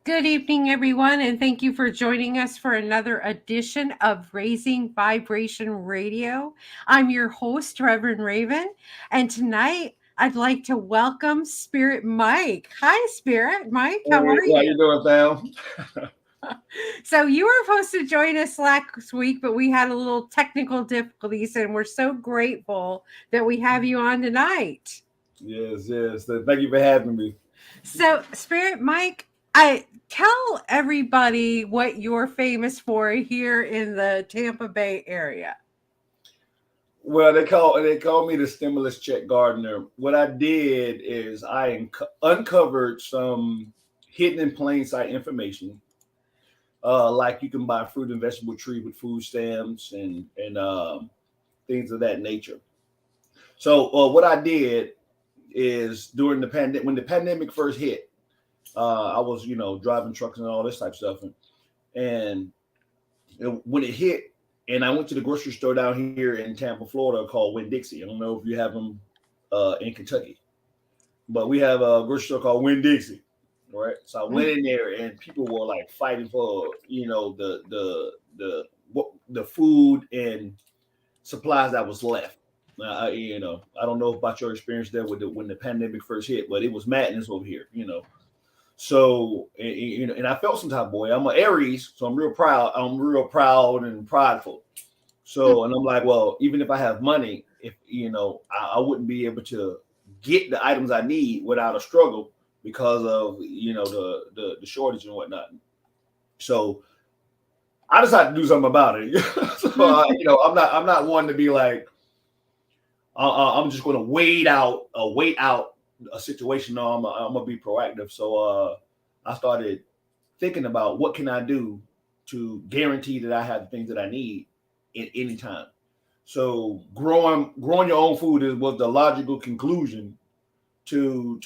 Good evening, everyone, and thank you for joining us for another edition of Raising Vibration Radio. I'm your host, Reverend Raven, and tonight I'd like to welcome Spirit Mike. Hi, Spirit Mike. How Hey, are how you? you doing, fam? So you were supposed to join us last week, but we had a little technical difficulties, and we're so grateful that we have you on tonight. Yes. Thank you for having me. So, Spirit Mike, I tell everybody what you're famous for here in the Tampa Bay area. Well, they call me the stimulus check gardener. What I did is I uncovered some hidden in plain sight information, like you can buy fruit and vegetable tree with food stamps and things of that nature. So what I did is during the pandemic, when the pandemic first hit, I was driving trucks and all this type of stuff, and when it hit, and I went to the grocery store down here in Tampa, Florida, called Winn-Dixie. I don't know if you have them in Kentucky, but we have a grocery store called Winn-Dixie, right? So I went in there, and people were like fighting for the food and supplies that was left. I don't know about your experience there with when the pandemic first hit, but it was madness over here. So and I felt some type of boy. I'm an Aries, so I'm real proud. I'm real proud and prideful. So, and I'm like, well, even if I have money, if I wouldn't be able to get the items I need without a struggle because of the shortage and whatnot. So I decided to do something about it. So I'm not one to be like I'm just going to wait out a situation. No, I'm gonna be proactive. So I started thinking about what can I do to guarantee that I have the things that I need in any time. So growing your own food was the logical conclusion to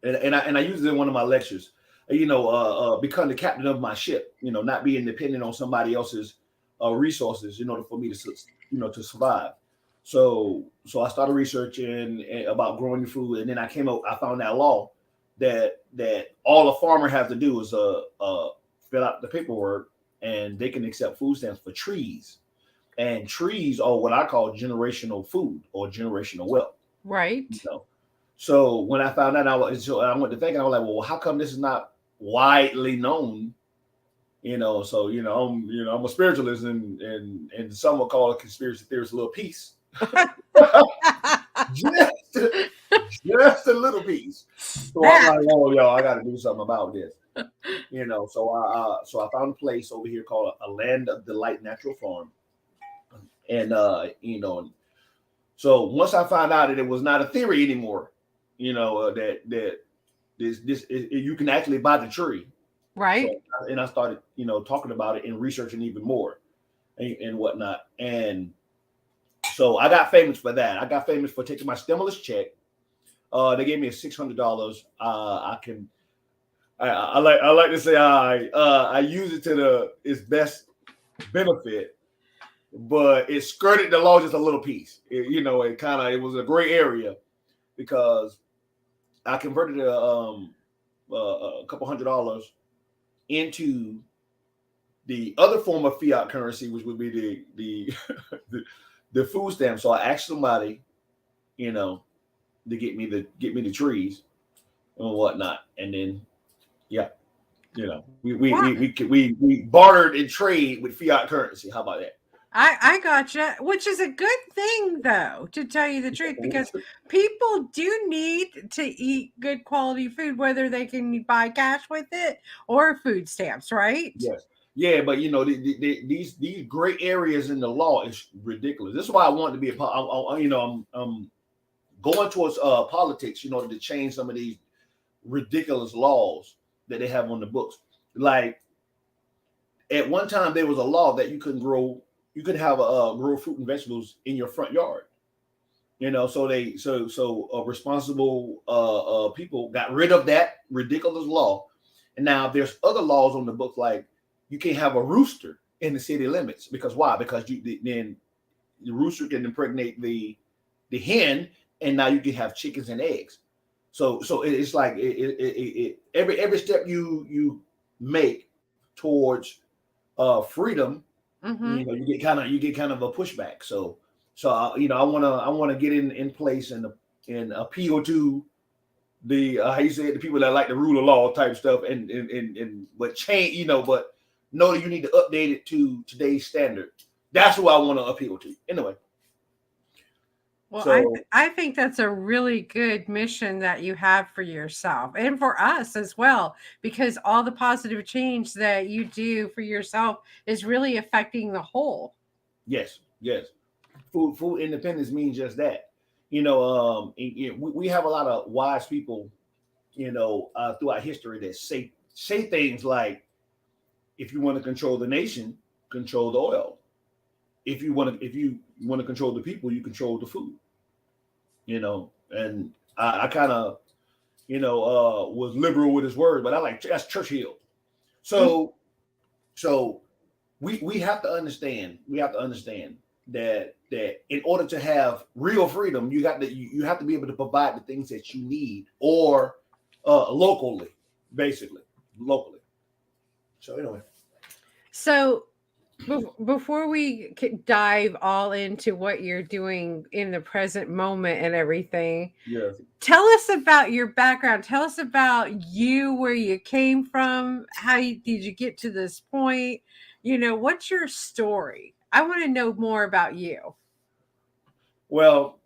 and I used it in one of my lectures. Become the captain of my ship. Not being dependent on somebody else's resources in order for me to survive. So I started researching about growing your food, and then I found that law that all a farmer has to do is fill out the paperwork, and they can accept food stamps for trees. And trees are what I call generational food or generational wealth. You Right. know, so when I found that, I went to think, and I was like, well, how come this is not widely known? So I'm a spiritualist, and some will call a conspiracy theorist a little piece, just just a little piece. So I'm That like, oh, yo, I got to do something about this. So I found a place over here called a Land of Delight Natural Farm, and so once I found out that it was not a theory anymore, that you can actually buy the tree. right. So and I started talking about it and researching even more and whatnot. And so I got famous for that. I got famous for taking my stimulus check. They gave me a $600. I like to say I use it to its best benefit, but it skirted the law just a little piece. It was a gray area because I converted a couple $100 into the other form of fiat currency, which would be the food stamp. So I asked somebody, to get me the trees and whatnot, and then yeah, Wow. we bartered and trade with fiat currency. How about that? I gotcha, which is a good thing, though, to tell you the truth, because people do need to eat good quality food, whether they can buy cash with it or food stamps, right? Yes. Yeah, but these gray areas in the law is ridiculous. This is why I want to be I'm going towards politics, to change some of these ridiculous laws that they have on the books. Like at one time, there was a law that you could have grow fruit and vegetables in your front yard. So responsible people got rid of that ridiculous law, and now there's other laws on the book like you can't have a rooster in the city limits because why? Because then the rooster can impregnate the hen, and now you can have chickens and eggs. So it's like every step you make towards freedom, Mm-hmm. you get kind of a pushback. I want to get in place and appeal to the how you say it, the people that like the rule of law type stuff, and but change, but know that you need to update it to today's standard. That's who I want to appeal to. Anyway, Well, so I think that's a really good mission that you have for yourself and for us as well, because all the positive change that you do for yourself is really affecting the whole. yes, yes, food independence means just that. We have a lot of wise people, throughout history that say things like, if you want to control the nation, control the oil. If you want to control the people, you control the food. And I kind of was liberal with his word, but I like that's Churchill. Mm. So so we have to understand that in order to have real freedom, you have to be able to provide the things that you need, or locally, basically locally. So anyway, So before we dive all into what you're doing in the present moment and everything, yeah. tell us about your background. Tell us about you, where you came from, did you get to this point? What's your story? I want to know more about you. Well,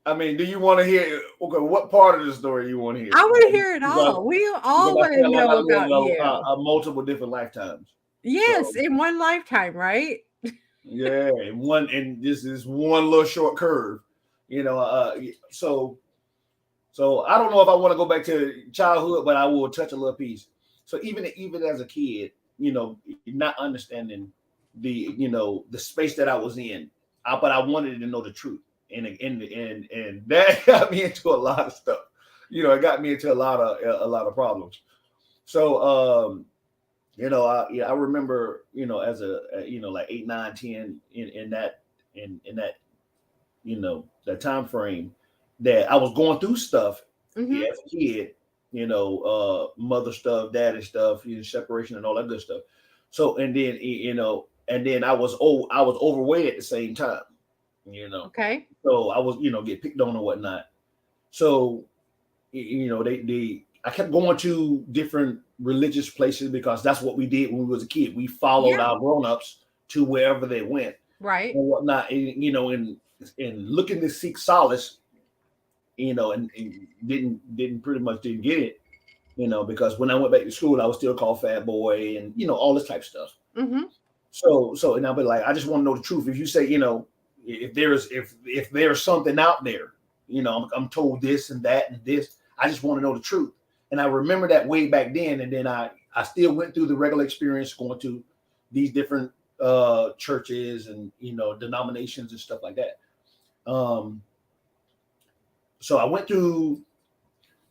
I mean, do you want to hear? Okay, what part of the story you want to I hear? want to hear it Because all. We because all I want to feel like I know lived about you. multiple different lifetimes. Yes, So in one lifetime, right? yeah, and this is one little short curve, you know. So I don't know if I want to go back to childhood, but I will touch a little piece. So even as a kid, not understanding the space that I was in, but I wanted to know the truth, and that got me into a lot of stuff. It got me into a lot of problems. So I remember, as like 8, 9, 10, in that that time frame, that I was going through stuff, Mm-hmm. yeah, as a kid, mother stuff, daddy stuff, separation and all that good stuff. So and then I was overweight at the same time, you know. Okay. So I was, get picked on and whatnot. So they I kept going to different religious places because that's what we did when we was a kid. We followed Yeah. our grown-ups to wherever they went Right. and whatnot, and looking to seek solace, and didn't get it, because when I went back to school, I was still called fat boy and all this type of stuff. Mm-hmm. So and I'll be like, I just want to know the truth. If you say, if there's something out there, I'm told this and that and this. I just want to know the truth. And I remember that way back then. And then I still went through the regular experience going to these different churches and denominations and stuff like that. Um, so I went through.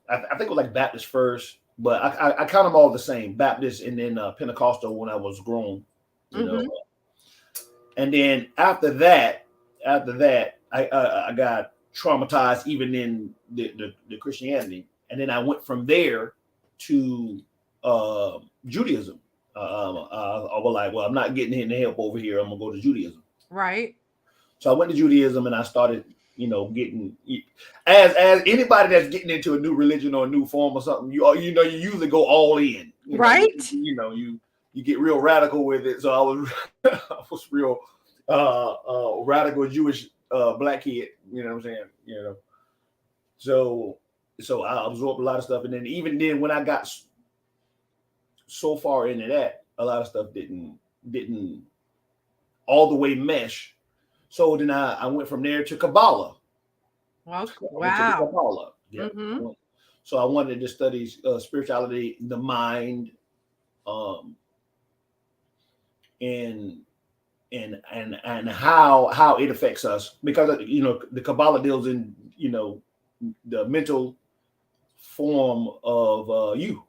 I think it was like Baptist first, but I count them all the same: Baptist and then Pentecostal when I was grown. You know, Mm-hmm. and then after that, I got traumatized even in the Christianity, and then I went from there to Judaism. I was like, well, I'm not getting any help over here. I'm gonna go to Judaism. Right. So I went to Judaism and I started, getting, as anybody that's getting into a new religion or a new form or something, you usually go all in. Right. You get real radical with it. So I was I was real radical Jewish black kid. You know what I'm saying? So I absorbed a lot of stuff, and then even then when I got so far into that, a lot of stuff didn't all the way mesh. So then I went from there to Kabbalah. Well, I went to the wow. Kabbalah. Yeah. Mm-hmm. So I wanted to study spirituality, the mind, um, and and how it affects us, because the Kabbalah deals in the mental form of you,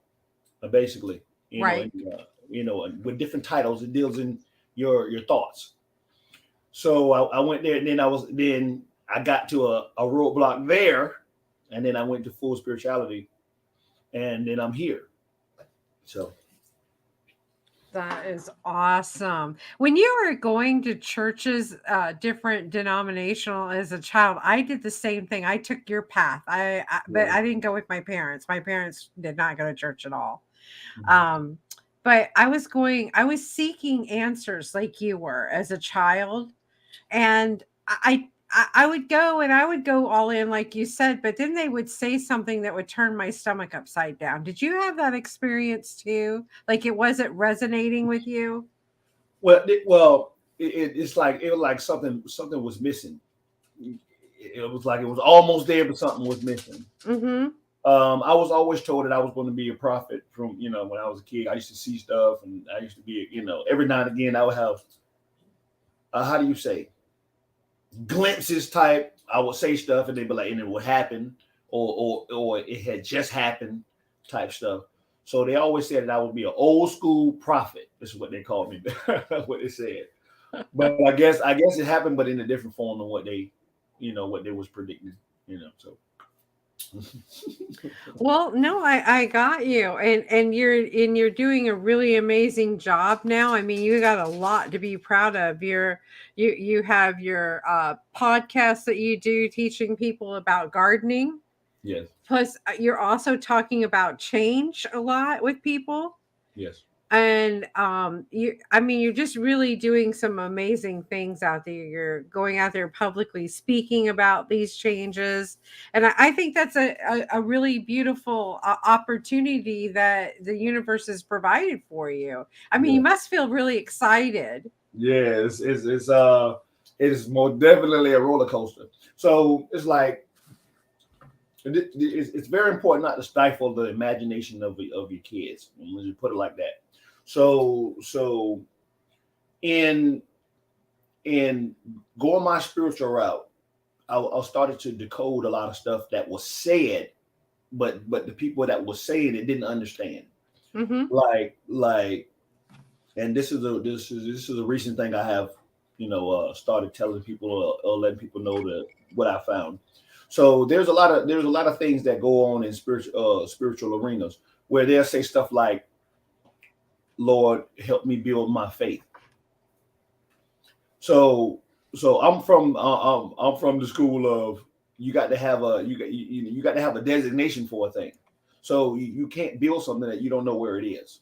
basically, Right. and with different titles, it deals in your thoughts. So I went there, and then I got to a roadblock there, and then I went to full spirituality, and then I'm here. So That is awesome. When you were going to churches, different denominational as a child, I did the same thing. I took your path. But yeah. I didn't go with my parents. My parents did not go to church at all. Mhm. Um, but I was seeking answers like you were as a child, and I would go and I would go all in like you said, but then they would say something that would turn my stomach upside down. Did you have that experience too? Like it wasn't resonating with you? It's like it was like something was missing. It was like it was almost there, but something was missing. Mhm. I was always told that I was going to be a prophet from, when I was a kid. I used to see stuff, and I used to be, every now and again I would have, how do you say, glimpses type. I would say stuff, and they'd be like, and it would happen, or it had just happened, type stuff. So they always said that I would be an old school prophet. This is what they called me. What they said. But I guess it happened, but in a different form than what they was predicting. So Well, no, I got you. And you're doing a really amazing job now. I mean, you got a lot to be proud of. You have your podcast that you do teaching people about gardening. yes, Plus, you're also talking about change a lot with people. yes, And I mean, you're just really doing some amazing things out there. You're going out there publicly speaking about these changes, and I think that's a really beautiful opportunity that the universe has provided for you. I mean, you yes. must feel really excited. Yeah, it is more definitely a roller coaster. So it's like it's very important not to stifle the imagination of your kids. When you put it like that. So in in going my spiritual route, I started to decode a lot of stuff that was said, but the people that was saying it didn't understand. Hmm. Like, and this is a recent thing I have, started telling people, or letting people know that what I found. So there's a lot of things that go on in spiritual arenas where they'll say stuff like, "Lord, help me build my faith." So I'm from the school of, you got to have you got to have a designation for a thing. So you can't build something that you don't know where it is.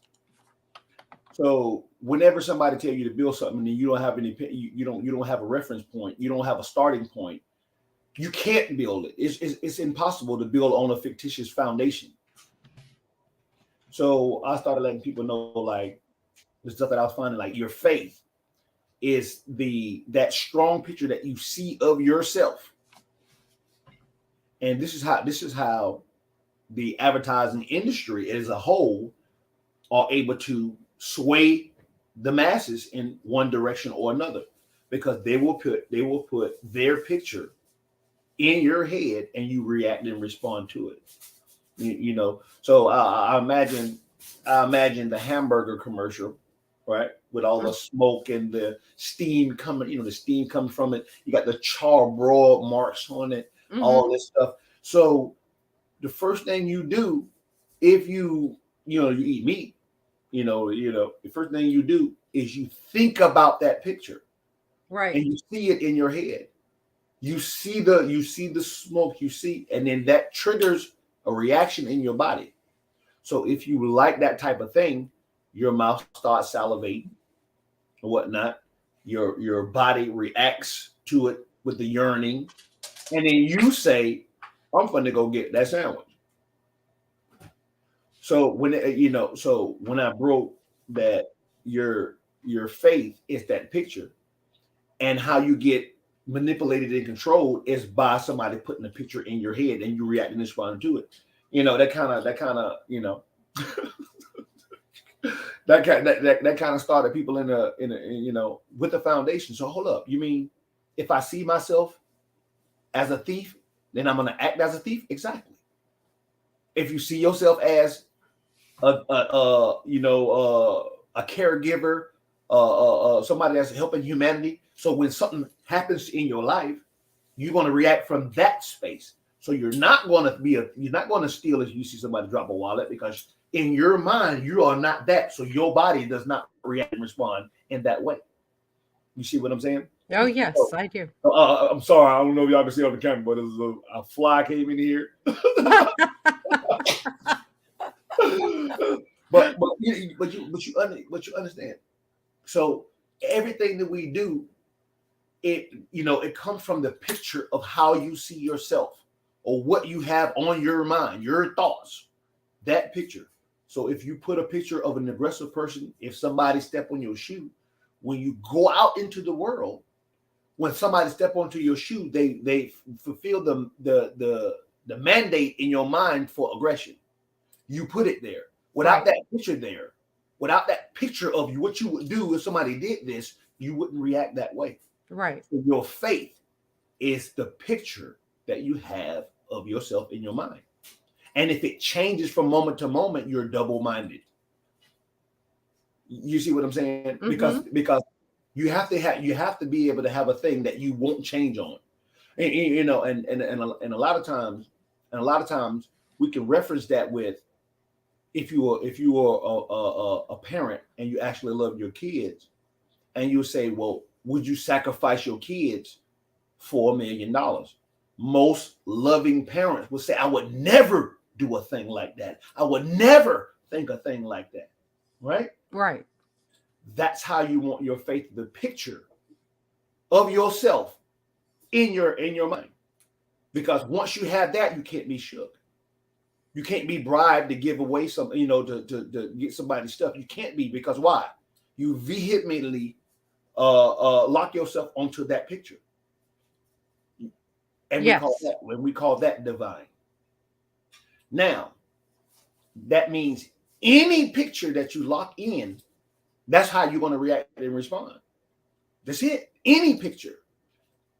So whenever somebody tell you to build something and you don't have you don't have a reference point, you don't have a starting point, you can't build it. It's impossible to build on a fictitious foundation. So I started letting people know, like, the stuff that I was finding, like your faith is that strong picture that you see of yourself. And this is how the advertising industry as a whole are able to sway the masses in one direction or another, because they will put their picture in your head, and you react and respond to it. So I imagine the hamburger commercial, right, with all the smoke and the steam coming, the steam coming from it. You got the char broiled marks on it, Hmm. all this stuff. So the first thing you do, if you eat meat, the first thing you do is you think about that picture, and Right. you see it in your head. You see the smoke, and then that triggers a reaction in your body. So if you like that type of thing, your mouth starts salivating or whatnot. Your body reacts to it with the yearning, and then you say, "I'm going to go get that sandwich." So when I broke that, your faith is that picture, and how you get manipulated and controlled is by somebody putting a picture in your head, and you react and respond to it. That kind of that kind of started people with the foundation. So hold up, you mean if I see myself as a thief, then I'm going to act as a thief? Exactly. If you see yourself as a caregiver, somebody that's helping humanity, so when something happens in your life, you're going to react from that space. So you're not going to steal if you see somebody drop a wallet, because in your mind you are not that. So your body does not react and respond in that way. You see what I'm saying? Oh, yes, I do. I'm sorry, I don't know if y'all can see on the camera, but there's a fly came in here. but you understand. So everything that we do, it comes from the picture of how you see yourself, or what you have on your mind, your thoughts, that picture. So if you put a picture of an aggressive person, if somebody step on your shoe, when you go out into the world, when somebody step onto your shoe, they fulfill the mandate in your mind for aggression. You put it there. Without that picture there, without that picture of what you would do if somebody did this, you wouldn't react that way. Right. So your faith is the picture that you have of yourself in your mind. And if it changes from moment to moment, you're double-minded. You see what I'm saying? Mm-hmm. Because you have to be able to have a thing that you won't change on. And a lot of times we can reference that with, if you are a parent and you actually love your kids, and you say, well, would you sacrifice your kids for $1 million? Most loving parents would say, I would never do a thing like that. I would never think a thing like that. Right? Right. That's how you want your faith, the picture of yourself in your mind. Because once you have that, you can't be shook. You can't be bribed to give away some, to get somebody's stuff. You can't be, because why? You vehemently lock yourself onto that picture. And yes. we call that divine. Now, that means any picture that you lock in, that's how you're going to react and respond. That's it. Any picture.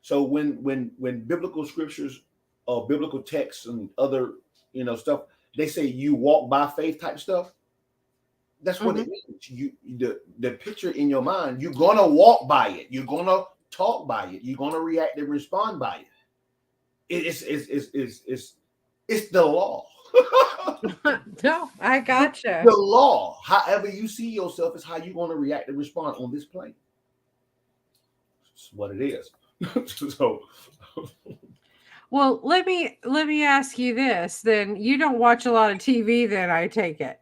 So when biblical scriptures or biblical texts and other stuff, they say you walk by faith type stuff. That's what it means. You the picture in your mind, you're gonna walk by it. You're gonna talk by it. You're gonna react and respond by it. It's the law. No, I gotcha. The law. However you see yourself is how you're gonna react and respond on this plane. That's what it is. So. Well, let me ask you this. Then you don't watch a lot of TV, then, I take it.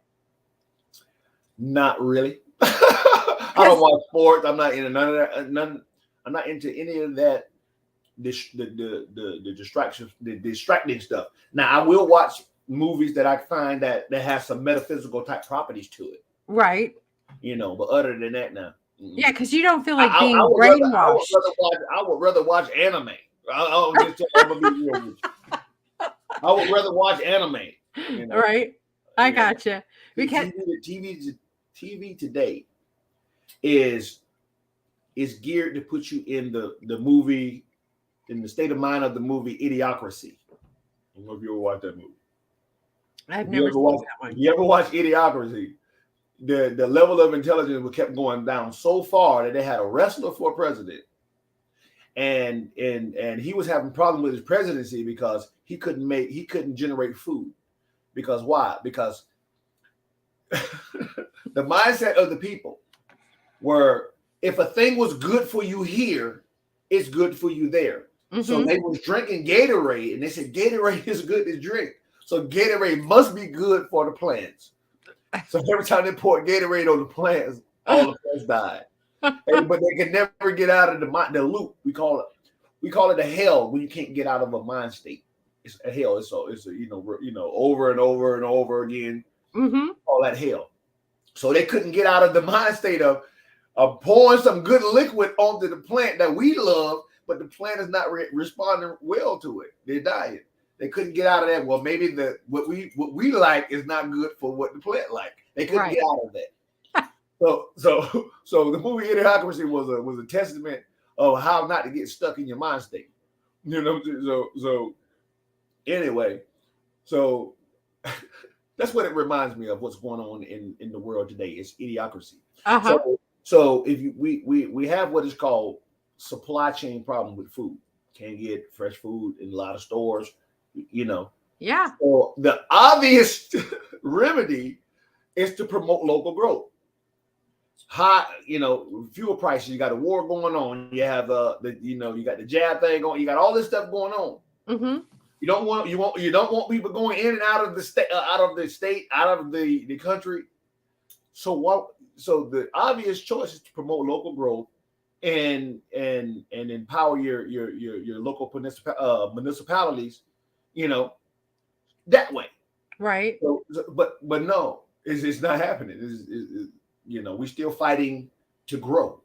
Not really. I don't watch sports. I'm not into none of that. I'm not into any of that. The distractions, the distracting stuff. Now, I will watch movies that I find that have some metaphysical type properties to it. Right. But other than that, now. Yeah, because you don't feel like being brainwashed. I would rather watch anime. I'm gonna be real with you. I would rather watch anime. Right. I gotcha. Because TV today is geared to put you in the movie, in the state of mind of the movie Idiocracy. I don't know if you ever watched that movie. I've never seen that one. You ever watch Idiocracy? The level of intelligence kept going down so far that they had a wrestler for president. And he was having problems with his presidency because he couldn't generate food. Because why? Because the mindset of the people were, if a thing was good for you here, it's good for you there. Mm-hmm. So they was drinking Gatorade, and they said Gatorade is good to drink. So Gatorade must be good for the plants. So every time they poured Gatorade on the plants, all the plants died. But they can never get out of the loop. We call it a hell when you can't get out of a mind state. It's a hell. It's over and over and over again. Mm-hmm. All that hell. So they couldn't get out of the mind state of pouring some good liquid onto the plant that we love, but the plant is not responding well to it. They're dying. They couldn't get out of that. Well, maybe what we like is not good for what the plant like. They couldn't get out of that. So the movie Idiocracy was a testament of how not to get stuck in your mind state. So anyway, so that's what it reminds me of. What's going on in the world today is Idiocracy. Uh-huh. So if we have what is called supply chain problem with food. Can't get fresh food in a lot of stores. You know, Yeah. so the obvious remedy is to promote local growth. High, fuel prices. You got a war going on. You have you got the jab thing going. You got all this stuff going on. Mm-hmm. You don't want people going in and out of the state, out of the country. So what? So the obvious choice is to promote local growth and empower your local municipalities. You know that way. Right. But no, it's not happening. We're still fighting to grow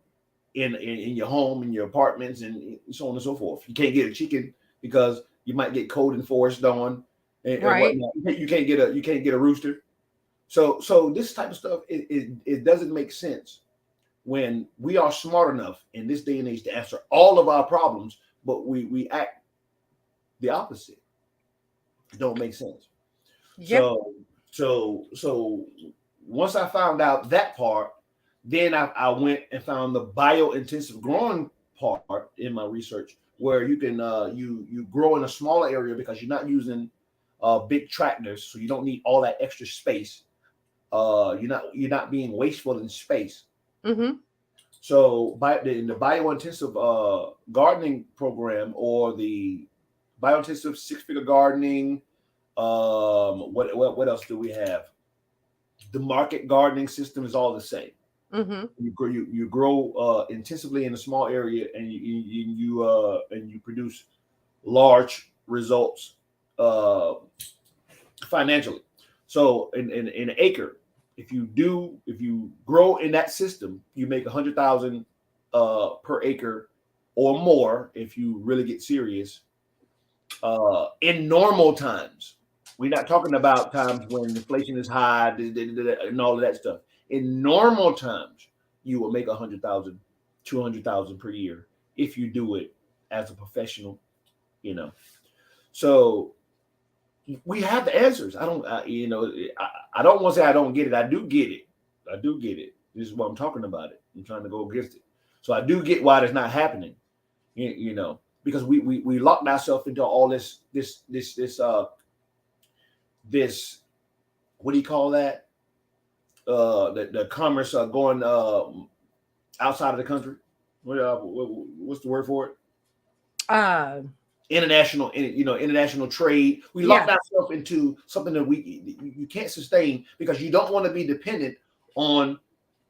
in your home, in your apartments, and so on and so forth. You can't get a chicken because you might get code enforced on and Right. whatnot. You can't get a rooster. So this type of stuff it doesn't make sense when we are smart enough in this day and age to answer all of our problems, but we act the opposite. It don't make sense. Yep. So once I found out that part, then I went and found the bio-intensive growing part in my research, where you can you grow in a smaller area because you're not using big tractors, so you don't need all that extra space. You're not being wasteful in space. Mm-hmm. So in the bio-intensive gardening program or the bio-intensive six-figure gardening, what else do we have? The market gardening system is all the same. Mm-hmm. You grow intensively in a small area, and you produce large results financially. So in an acre, if you grow in that system, you make 100,000 per acre or more if you really get serious. In normal times, we're not talking about times when inflation is high and all of that stuff. In normal times, you will make 100,000, 200,000 per year if you do it as a professional. You know, so we have the answers. I don't want to say I don't get it. I do get it. I do get it. This is what I'm talking about. It. I'm trying to go against it. So I do get why it's not happening. Because we locked ourselves into all this what do you call that? The commerce going outside of the country. What's the word for it? Uh. International trade. We Yeah. locked ourselves into something that you can't sustain because you don't want to be dependent on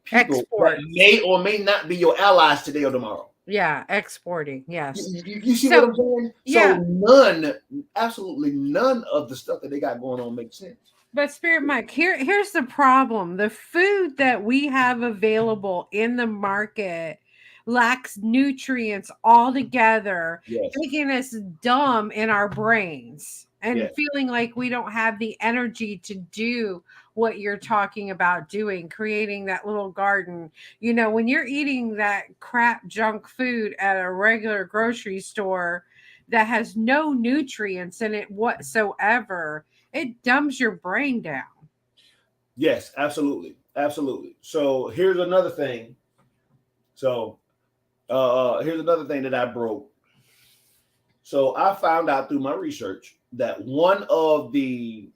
people that Exports. may or may not be your allies today or tomorrow. Yeah. Exporting. Yes. You see what So I'm saying? yeah. So absolutely none of the stuff that they got going on makes sense. But Spirit Mike, here's the problem. The food that we have available in the market lacks nutrients altogether, Yes, making us dumb in our brains and yes, feeling like we don't have the energy to do what you're talking about doing, creating that little garden. When you're eating that crap junk food at a regular grocery store that has no nutrients in it whatsoever, it dumbs your brain down. yes, absolutely, absolutely. So here's another thing. So here's another thing that I broke. So I found out through my research that one of the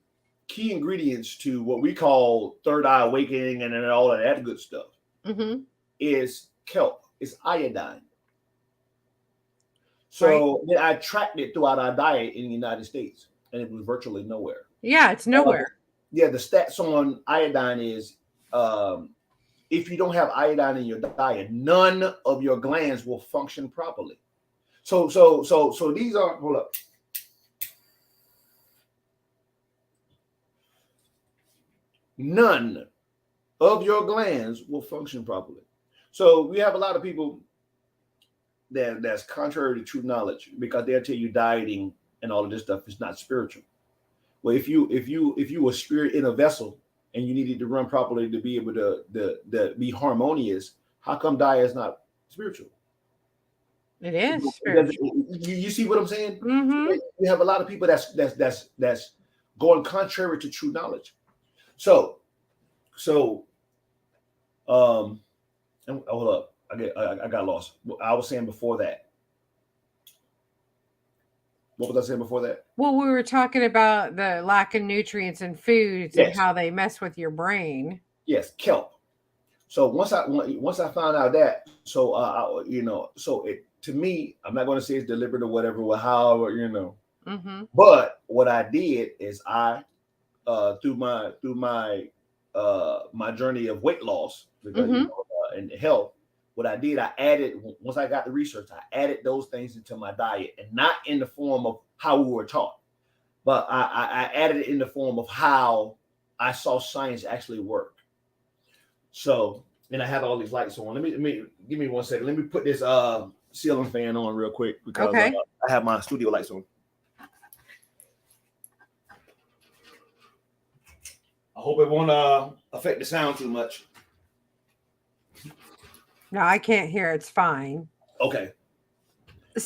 key ingredients to what we call third eye awakening and all of that good stuff Mm-hmm. is kelp. It's iodine. Right? So then I tracked it throughout our diet in the United States, and it was virtually nowhere. Yeah, it's Uh, nowhere. yeah, the stats on iodine is if you don't have iodine in your diet, none of your glands will function properly. So these are hold up. None of your glands will function properly. So we have a lot of people that's contrary to true knowledge because they'll tell you dieting and all of this stuff is not spiritual. Well, if you were spirit in a vessel and you needed to run properly to be able to be harmonious, how come diet is not spiritual? It is It doesn't, spiritual. you see what I'm saying? Mm-hmm. We have a lot of people that's going contrary to true knowledge. So, hold up, I got lost. I was saying before that. What was I saying before that? Well, we were talking about the lack of nutrients in foods and Yes, how they mess with your brain. yes, kelp. So once I found out that, so so it to me, I'm not going to say it's deliberate or whatever, or however, Mm-hmm. but what I did is I through my my journey of weight loss because Mm-hmm. and health, what I did, I added once I got the research, I added those things into my diet, and not in the form of how we were taught, but I added it in the form of how I saw science actually work. So, and I have all these lights on. Let me give me 1 second. Let me put this ceiling fan on real quick because Okay. I have my studio lights on. I hope it won't affect the sound too much. No, I can't hear. It's fine. Okay.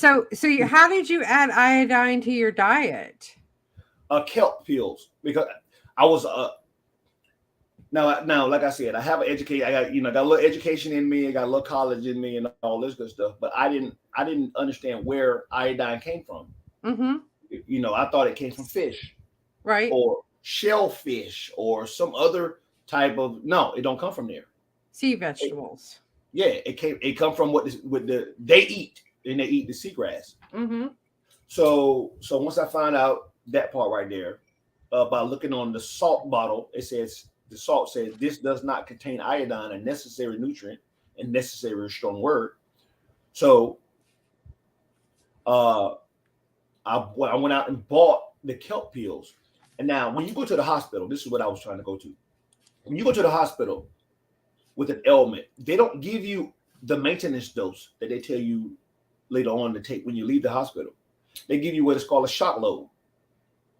How did you add iodine to your diet? Kelp pills because I was now like I said, I have an education. I got got a little education in me. I got a little college in me and all this good stuff. But I didn't understand where iodine came from. Mm-hmm. I thought it came from fish Right. or shellfish or some other type of. No, it don't come from there. Sea It, vegetables. yeah, it come from what they eat, and they eat the seagrass. Mm-hmm. So once I found out that part right there, by looking on the salt bottle, it says the salt says this does not contain iodine, a necessary nutrient, and necessary is a strong word. So uh, I went out and bought the kelp pills. And now, when you go to the hospital, this is what I was trying to go to. When you go to the hospital with an ailment, they don't give you the maintenance dose that they tell you later on to take when you leave the hospital. They give you what is called a shock load.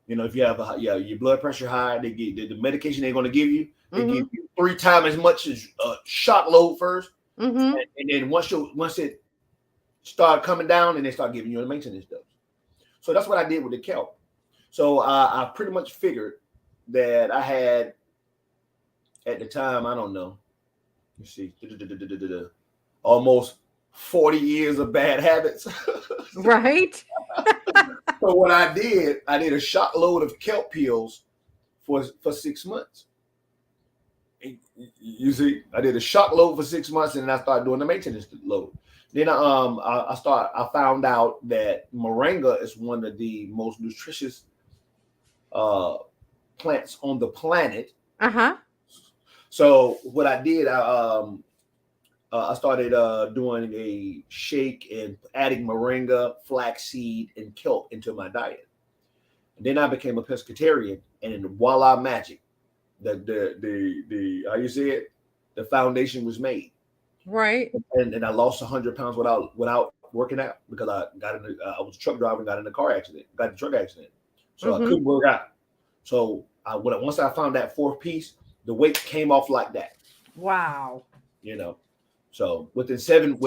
If you have your blood pressure high, they give the medication they're going to give you. They Mm-hmm. give you 3 times as much as shock load first, Mm-hmm. and then once it start coming down, and they start giving you a maintenance dose. So that's what I did with the kelp. So I pretty much figured that I had at the time, I don't know, let's see, almost 40 years of bad habits. Right. So what I did a shot load of kelp pills for 6 months. You see, I did a shot load for 6 months, and then I started doing the maintenance load. Then I found out that moringa is one of the most nutritious uh, plants on the planet. Uh-huh. So what I did, I started doing a shake and adding moringa, flaxseed, and kelp into my diet. And then I became a pescatarian, and then voila, magic. The how you say it, the foundation was made, Right. and I lost 100 pounds without working out because I was a truck driver and got in a car accident, got in a truck accident, so I Mm-hmm. couldn't work out. So once I found that fourth piece, the weight came off like that. Wow. You know, so within 7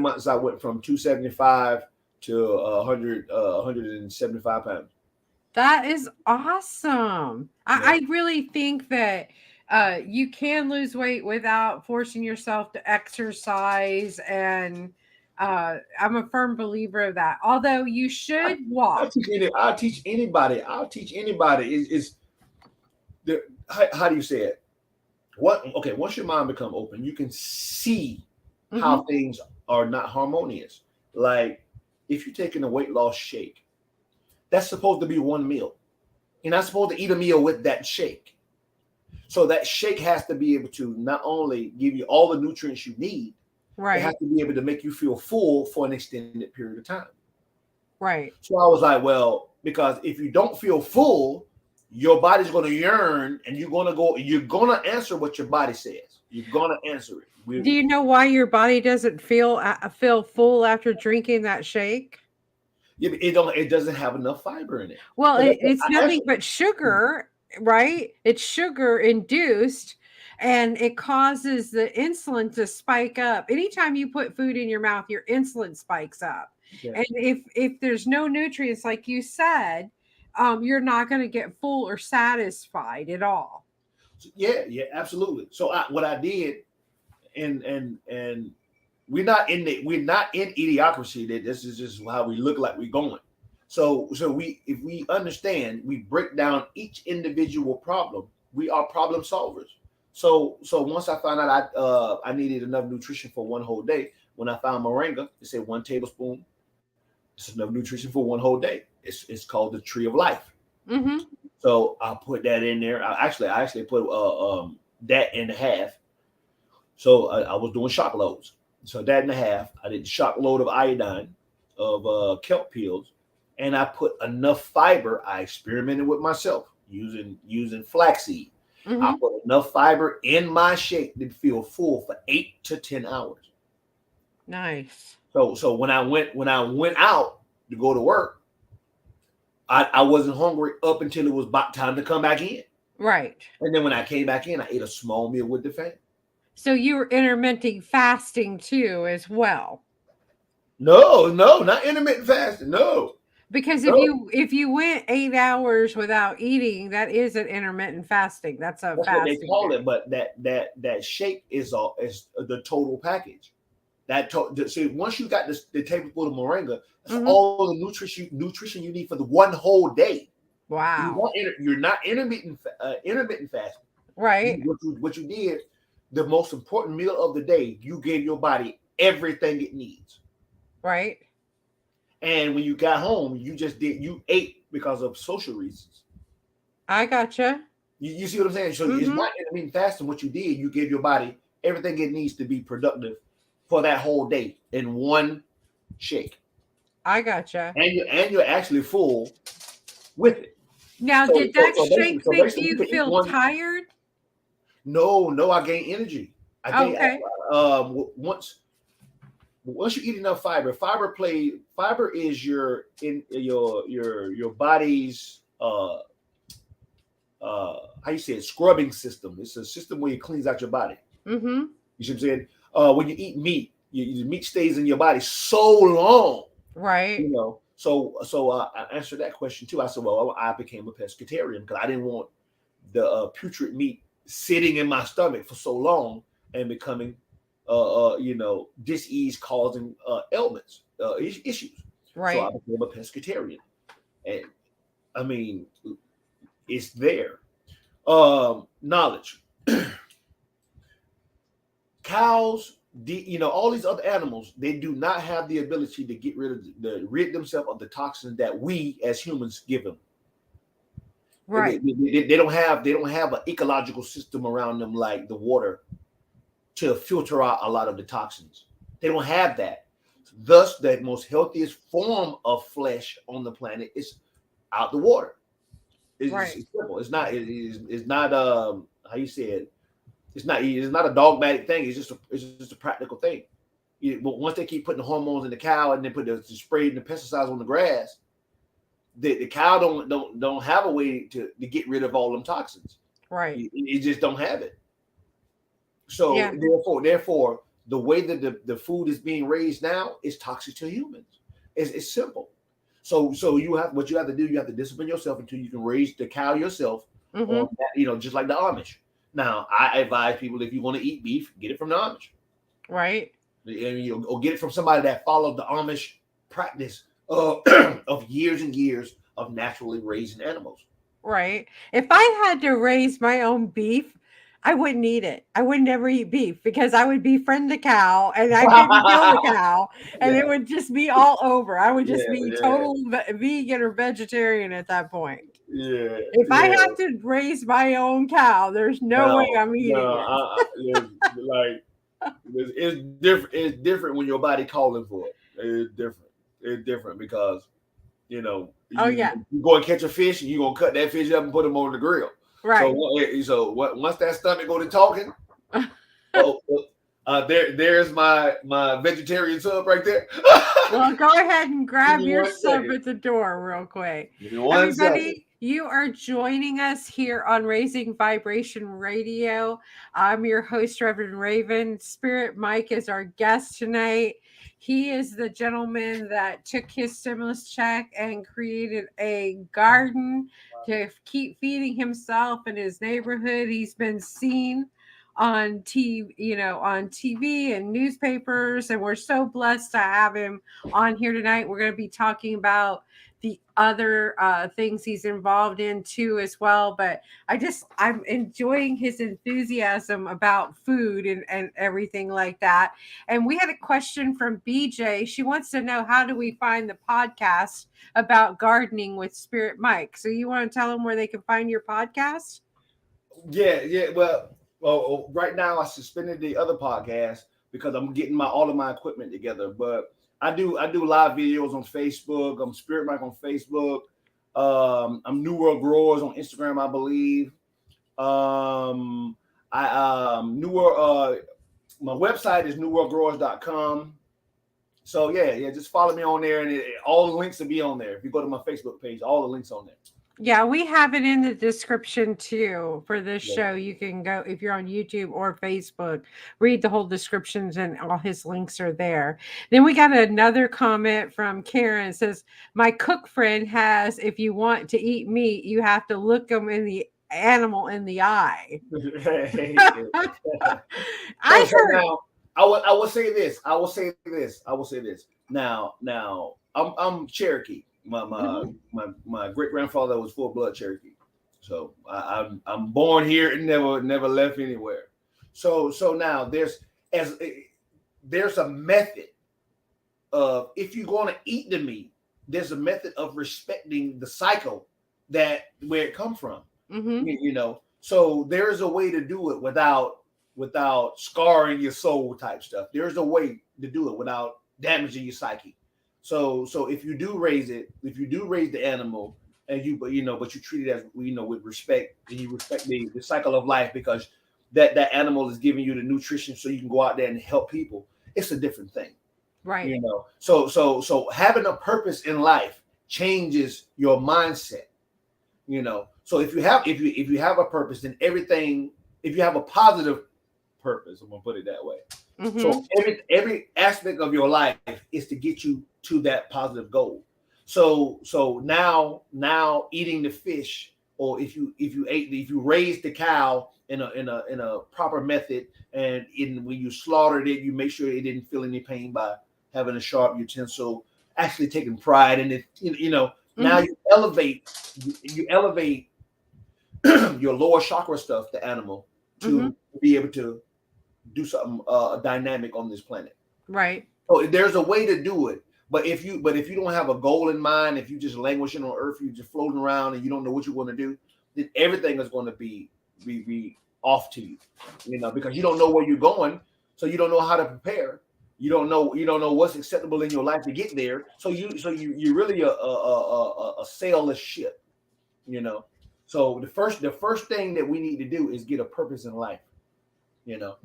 months, I went from 275 to 175 pounds. That is awesome. Yeah. I really think that you can lose weight without forcing yourself to exercise. And I'm a firm believer of that. Although you I, should walk. I'll teach anybody. I'll teach anybody. Is the how do you say it? Once your mind become open, you can see Hmm. how things are not harmonious. Like if you're taking a weight loss shake, that's supposed to be one meal. You're not supposed to eat a meal with that shake. So that shake has to be able to not only give you all the nutrients you need, it has Right. to be able to make you feel full for an extended period of time. Right. So I was like, well, because if you don't feel full, your body's going to yearn, and you're going to answer what your body says. You're going to answer it. Do you know why your body doesn't feel full after drinking that shake? It doesn't have enough fiber in it. Well, So that's what it's I nothing answered. but sugar, right? It's sugar induced, and it causes the insulin to spike up. Anytime you put food in your mouth, your insulin spikes up. Yeah. And if there's no nutrients, like you said, you're not going to get full or satisfied at all. Yeah, absolutely. So what I did, and we're not in idiocracy. That this is just how we look like we're going. So we, if we understand, we break down each individual problem. We are problem solvers. So once I found out I needed enough nutrition for one whole day, when I found moringa, it said 1 tablespoon. It's enough nutrition for one whole day. It's called the tree of life. Mm-hmm. So I put that in there. I actually put that in half. So I was doing shock loads. So that and a half, I did shock load of iodine, of kelp peels, and I put enough fiber. I experimented with myself using flaxseed. I Mm-hmm. put enough fiber in my shake to feel full for 8 to 10 hours. Nice. So when I went out to go to work, I wasn't hungry up until it was about time to come back in. Right. And then when I came back in, I ate a small meal with the fam. So you were intermittent fasting too, as well. No, no, not intermittent fasting. No, Because if no. you went 8 hours without eating, that is an intermittent fasting. That's a That's what they fasting call day. it. But that shake is the total package. See, once you got the tablespoon of moringa, that's Mm-hmm. all the nutrition you need for the one whole day. Wow. You're not intermittent fasting. Right. What you did, the most important meal of the day, you gave your body everything it needs. Right. And when you got home, you ate because of social reasons. I gotcha. You see what I'm saying? So it's Mm-hmm. not intermittent fasting. What you did, you gave your body everything it needs to be productive for that whole day in one shake, I gotcha. and you're actually full with it. Now, So did so that so basically, shake so make basically, you you can eat feel one. tired? No, I gain energy. I gain Okay. once you eat enough fiber. Fiber is your body's how you say it, scrubbing system. It's a system where it cleans out your body. Mm-hmm. You see what I'm saying? When you eat meat, your meat stays in your body so long, Right. So I answered that question too. I said, well, I became a pescatarian because I didn't want the putrid meat sitting in my stomach for so long and becoming, disease causing ailments, issues. So I Right. became a pescatarian, and I mean, it's there. Knowledge. Cows, all these other animals, they do not have the ability to rid themselves of the toxins that we as humans give them. Right. They don't have an ecological system around them like the water to filter out a lot of the toxins. They don't have that. Thus, the most healthiest form of flesh on the planet is out the water. Right. It's simple. It's not how you say it. It's not a dogmatic thing. It's just a practical thing. But once they keep putting the hormones in the cow and then put the spray and the pesticides on the grass, the cow don't have a way to get rid of all them toxins. Right. It just don't have it. So Yeah. therefore, the way that the food is being raised now is toxic to humans. It's simple. So what you have to do, you have to discipline yourself until you can raise the cow yourself on Mm-hmm. that, just like the Amish. Now, I advise people, if you want to eat beef, get it from the Amish. Right. Or get it from somebody that followed the Amish practice of years and years of naturally raising animals. Right. If I had to raise my own beef, I wouldn't eat it. I would never eat beef because I would befriend the cow and I couldn't kill the cow and Yeah, it would just be all over. I would just yeah, be yeah, total vegan or vegetarian at that point. yeah, If I yeah. have to raise my own cow, there's no way I'm No, eating it. like it's different. It's different when your body calling for it. It's different. It's different because Oh you yeah. you go and catch a fish and you gonna cut that fish up and put them on the grill. So Right. once that stomach go to talking, oh, there's my vegetarian sub right there. Well, go ahead and Give grab me your one sub second. at the door real quick. Give me 1 second. Everybody, you are joining us here on Raising Vibration Radio. I'm your host, Reverend Raven. Spirit Mike is our guest tonight. He is the gentleman that took his stimulus check and created a garden to keep feeding himself and his neighborhood. He's been seen on TV and newspapers, and we're so blessed to have him on here tonight. We're going to be talking about the other things he's involved in too as well. But I'm enjoying his enthusiasm about food and everything like that. And we had a question from BJ. She wants to know, how do we find the podcast about gardening with Spirit Mike? So you want to tell them where they can find your podcast? Yeah. Well, right now I suspended the other podcast because I'm getting all of my equipment together. But I do live videos on Facebook. I'm Spirit Mike on Facebook. I'm New World Growers on Instagram, I believe. I New World. My website is newworldgrowers.com. So yeah, just follow me on there, and all the links will be on there. If you go to my Facebook page, all the links on there. Yeah, we have it in the description too for this Yeah. show. You can go, if you're on YouTube or Facebook, read the whole descriptions and all his links are there. Then we got another comment from Karen. It says, my cook friend has, if you want to eat meat, you have to look them in the animal in the eye. I So heard. now I will say this. Now I'm Cherokee. Mhm. My great grandfather was full blood Cherokee. So I'm born here and never left anywhere. So now as there's a method of, if you're going to eat the meat, there's a method of respecting the cycle that where it comes from. Mhm. So there's a way to do it without scarring your soul type stuff. There's a way to do it without damaging your psyche. So if you do raise the animal, and but you treat it as, with respect, and you respect the cycle of life, because that animal is giving you the nutrition so you can go out there and help people. It's a different thing. Right. So having a purpose in life changes your mindset. So if you have a purpose, then everything, if you have a positive purpose, I'm gonna put it that way. So Mhm. every aspect of your life is to get you to that positive goal. So now eating the fish, or if you raise the cow in a proper method, and when you slaughtered it, you make sure it didn't feel any pain by having a sharp utensil, actually taking pride in it. Now Mhm. you elevate your lower chakra stuff, the animal, Mhm. to be able to do something dynamic on this planet. Right. So there's a way to do it. But if you don't have a goal in mind, if you just languishing on earth, you're just floating around and you don't know what you want to do, then everything is going to be off to you. Because you don't know where you're going, so you don't know how to prepare. You don't know what's acceptable in your life to get there. So you're really a sailless ship. You know. So the first thing that we need to do is get a purpose in life. You know.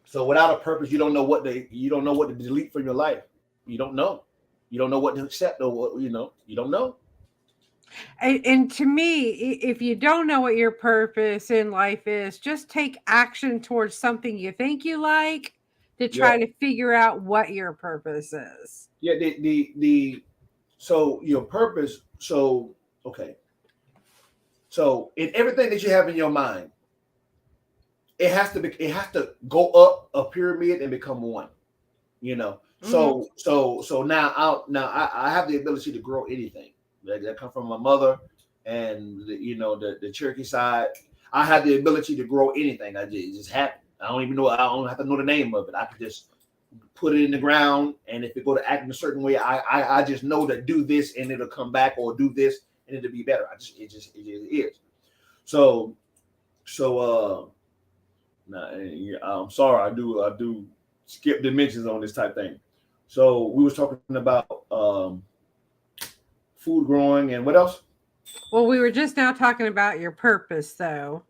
So without a purpose, you don't know what to delete from your life. You don't know. You don't know what to accept, or what you don't know. And to me, if you don't know what your purpose in life is, just take action towards something you think you like to Yeah, try to figure out what your purpose is. yeah. The so your purpose. So okay. So in everything that you have in your mind, it has to go up a pyramid and become one. You know. Hmm. So now I have the ability to grow anything that come from my mother, and the Cherokee side. I have the ability to grow anything. It just happened. I don't even know. I don't have to know the name of it. I could just put it in the ground, and if it go to act in a certain way, I just know to do this and it'll come back, or do this and it'll be better. It just is. So so nah, I'm sorry. I do skip dimensions on this type thing. So we was talking about food growing and what else? Well, we were just now talking about your purpose, though.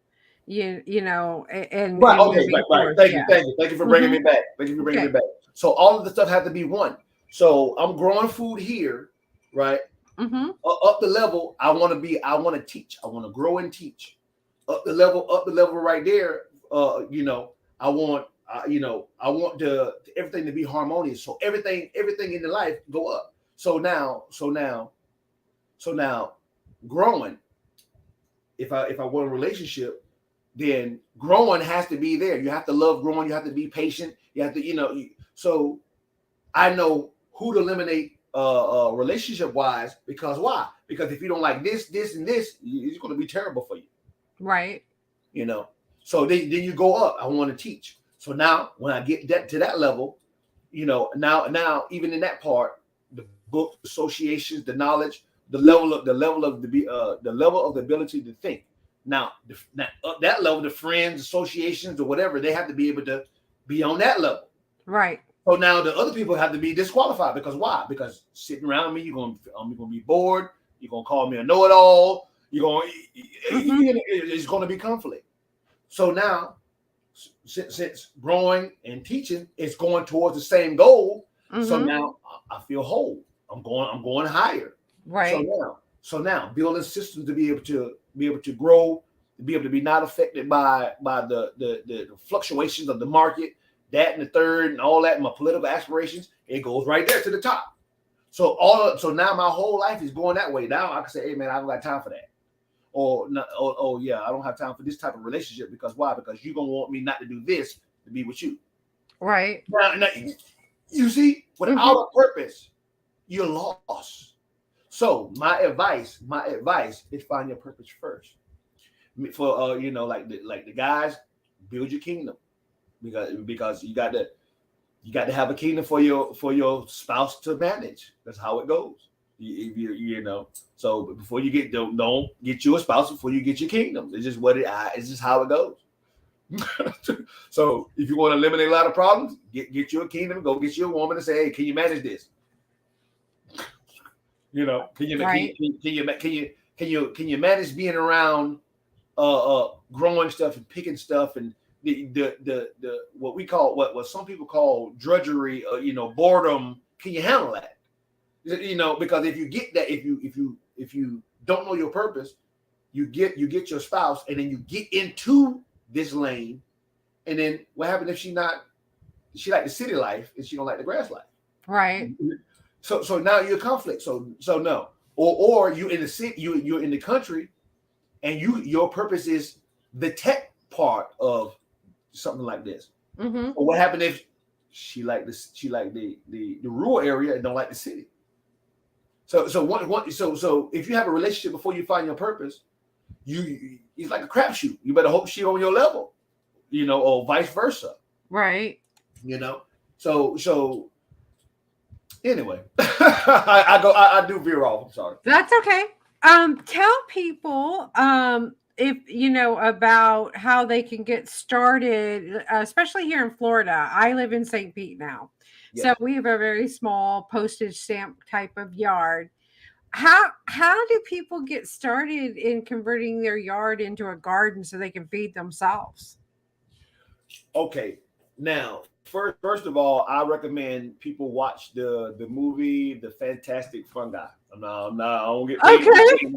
Right. And Okay. Right. moving Right. forth. Thank you. Yeah. Thank you. Thank you for bringing Hmm. me back. Thank you for bringing me Okay. back. So all of the stuff had to be one. So I'm growing food here, right? Hmm. Up the level, I want to be. I want to teach. I want to grow and teach. Up the level right there. I want. Everything to be harmonious. So everything in the life go up. So now, growing. If I want a relationship, then growing has to be there. You have to love growing. You have to be patient. You have to. So I know who to eliminate relationship wise. Because why? Because if you don't like this, this, and this, it's going to be terrible for you. Right. You know. So then you go up. I want to teach. So now when I get that to that level, now even in that part, the book associations, the knowledge, the level of the ability to think. Now, that level, the friends, associations, or whatever, they have to be able to be on that level. Right. So now the other people have to be disqualified because why? Because sitting around me, I'm gonna be bored. You're gonna call me a know-it-all. It's gonna be conflict. So now, since growing and teaching, it's going towards the same goal. So now I feel whole. I'm going higher. Right. So now building systems to be able to grow, to be able to be not affected by the fluctuations of the market, that and the third and all that, my political aspirations, it goes right there to the top. So now my whole life is going that way. Now I can say, hey man, I don't got time for that. Or yeah, I don't have time for this type of relationship because why? Because you're gonna want me not to do this to be with you. Right. Now you see, without a purpose, you're lost. So my advice is find your purpose first. For like the guys, build your kingdom because you got to have a kingdom for your spouse to manage. That's how it goes. So before you don't get you a spouse before you get your kingdom. It's just it's just how it goes. So if you want to eliminate a lot of problems, get you a kingdom. Go get you a woman and say, hey, can you manage this? Can you manage being around growing stuff and picking stuff and the what we call what some people call drudgery, boredom? Can you handle that? Because if you get that, if you don't know your purpose, you get your spouse, and then you get into this lane, and then what happens if she like the city life and she don't like the grass life? Right. So now you're conflict. So no, or you in the city, you're in the country, and your purpose is the tech part of something like this. Or what happened if she like the rural area and don't like the city? So if you have a relationship before you find your purpose, it's like a crapshoot. You better hope she's on your level, or vice versa. Right. So anyway, I do veer off. I'm sorry. That's okay. Tell people if about how they can get started, especially here in Florida. I live in St. Pete now. Yes. So we have a very small postage stamp type of yard. How do people get started in converting their yard into a garden so they can feed themselves? Okay. Now, first of all, I recommend people watch the movie The Fantastic Fungi. I don't get paid. Okay.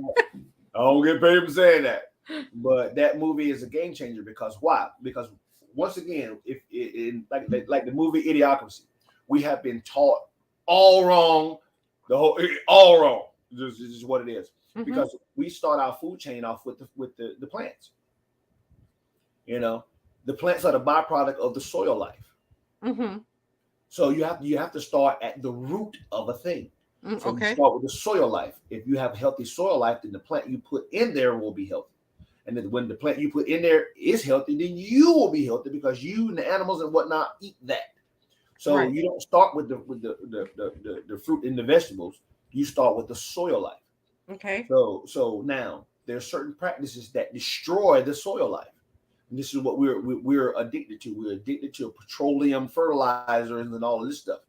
I don't get paid for saying that. But that movie is a game changer because why? Because once again, if in like the movie Idiocracy, we have been taught all wrong, all wrong. This is what it is. Because we start our food chain off with the plants. The plants are the byproduct of the soil life. So you have to start at the root of a thing. So you start with the soil life. If you have healthy soil life, then the plant you put in there will be healthy. And then when the plant you put in there is healthy, then you will be healthy because you and the animals and whatnot eat that. So you don't start with the fruit and the vegetables. You start with the soil life. Okay. So now there are certain practices that destroy the soil life. And this is what we're addicted to. We're addicted to petroleum fertilizers and all of this stuff.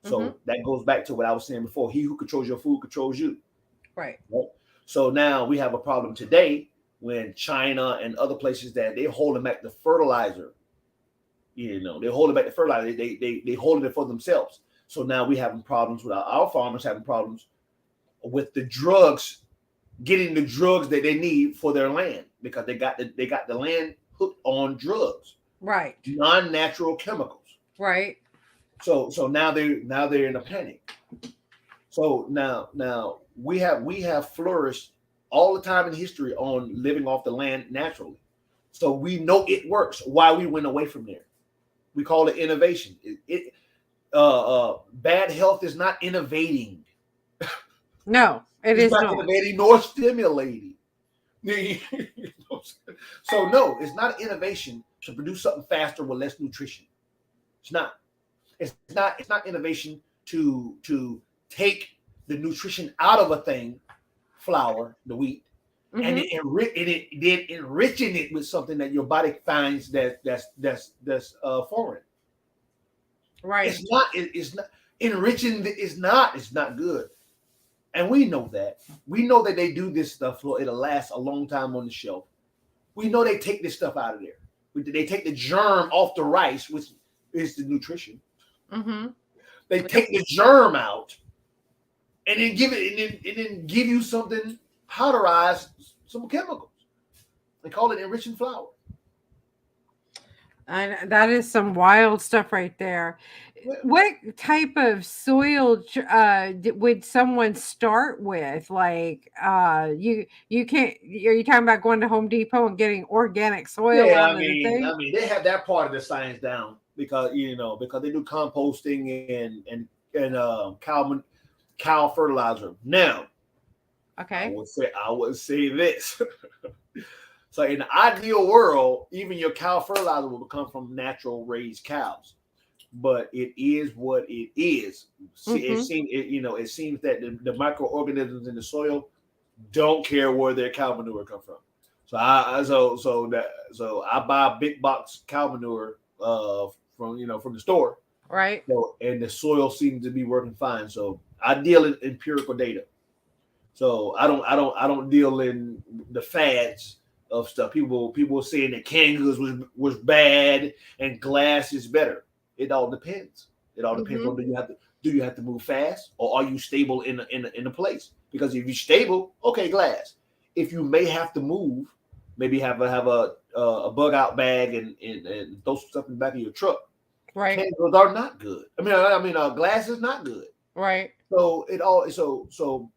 So that goes back to what I was saying before. He who controls your food controls you. Right. So now we have a problem today when China and other places that they're holding back the fertilizer. They're holding back the fertilizer. They holding it for themselves. So now we having problems with our farmers having problems with the drugs, getting the drugs that they need for their land because they got the land hooked on drugs. Right. Non-natural chemicals. Right. So now they're in a panic. So now we have flourished all the time in history on living off the land naturally. So we know it works. Why we went away from there? We call it innovation. Bad health is not innovating. No, it It's is not not. innovating nor stimulating. So no, it's not innovation to produce something faster with less nutrition. It's not. It's not innovation to take the nutrition out of a thing, flour, the wheat, and Mm-hmm. then enriching it with something that your body finds that's foreign. Right. It's not enriching. It's not good, and we know that. We know that they do this stuff so it'll last a long time on the shelf. We know they take this stuff out of there. They take the germ off the rice, which is the nutrition. Mm-hmm. They Yep. take the germ out and then give you something powderized, some chemicals. They call it enriching flour. And that is some wild stuff right there. Yeah, What type of soil would someone start with? Like, you can't. Are you talking about going to Home Depot and getting organic soil yeah. out of the thing? I mean, they have that part of the science down because because they do composting cow fertilizer. Now, Okay. I would say this. So in the ideal world, even your cow fertilizer will come from natural raised cows. But it is what it is. See, Mm-hmm. it seems that the microorganisms in the soil don't care where their cow manure come from. So I buy big box cow manure from the store. Right. So and the soil seems to be working fine. So I deal in empirical data. So I don't deal in the fads of stuff. People were saying that canned goods was bad and glass is better. It all depends. It all depends Mm-hmm. on do you have to move fast or are you stable in a place? Because if you're stable, okay, glass. If you may have to move, maybe have a bug out bag and throw some stuff in the back of your truck. Right. Canned goods are not good. Glass is not good. Right. So it all so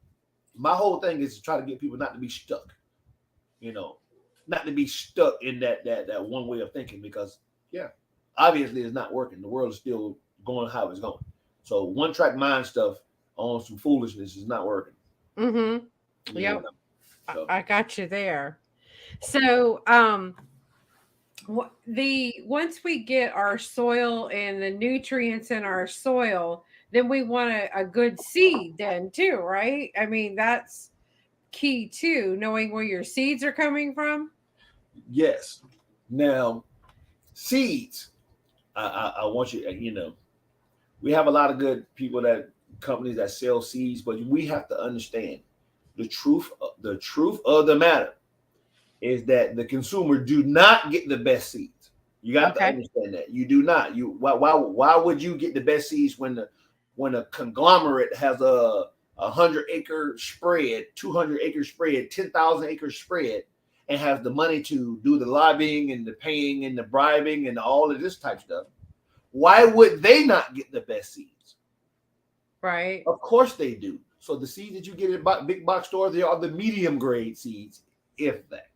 my whole thing is to try to get people not to be stuck, you know, not to be stuck in that one way of thinking because yeah, obviously it's not working. The world is still going how it's going. So one track mind stuff on some foolishness is not working. Mm-hmm. You Yep. know. So I got you there. So, the once we get our soil and the nutrients in our soil, then we want a good seed then too, right? I mean, that's key too, knowing where your seeds are coming from. yes. Now seeds. I want we have a lot of good people that companies that sell seeds, but we have to understand the truth of the matter is that the consumer do not get the best seeds. You got to Okay. understand that you do not. You why would you get the best seeds when a conglomerate has a 100 acre spread, 200 acre spread, 10,000 acre spread, and has the money to do the lobbying and the paying and the bribing and all of this type stuff? Why would they not get the best seeds? Right. Of course they do. So the seeds that you get at big box store, they are the medium grade seeds, if that.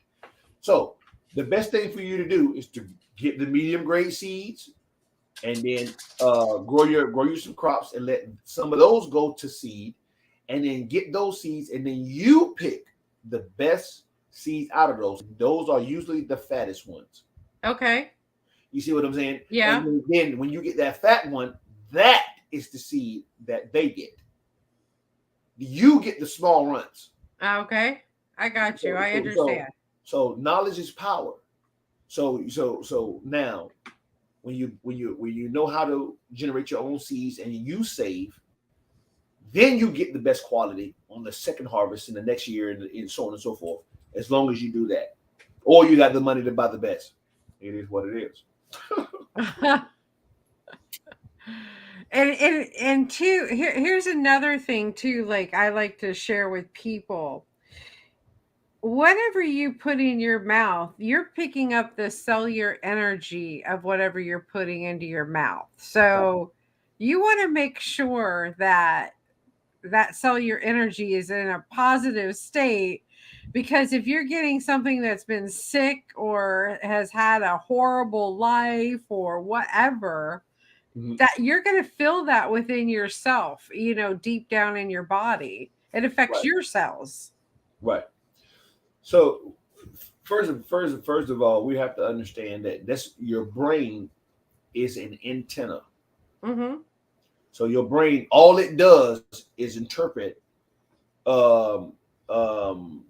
So the best thing for you to do is to get the medium grade seeds and then grow you some crops and let some of those go to seed and then get those seeds and then you pick the best seeds out of those. Those are usually the fattest ones. Okay. You see what I'm saying? Yeah. And then when you get that fat one, that is the seed that they get. You get the small runs. Okay. I got you. So I so so, understand. so knowledge is power. So now when you know how to generate your own seeds and you save, then you get the best quality on the second harvest in the next year and so on and so forth. As long as you do that, or you got the money to buy the best, it is what it is. And two, here's another thing too, like I like to share with people. Whatever you put in your mouth, you're picking up the cellular energy of whatever you're putting into your mouth. So you want to make sure that that cellular energy is in a positive state, because if you're getting something that's been sick or has had a horrible life or whatever, Mhm. that you're going to feel that within yourself, deep down in your body. It affects Right. your cells. Right. So first of all, we have to understand that this your brain is an antenna. Mm-hmm. So your brain, all it does is interpret um, um,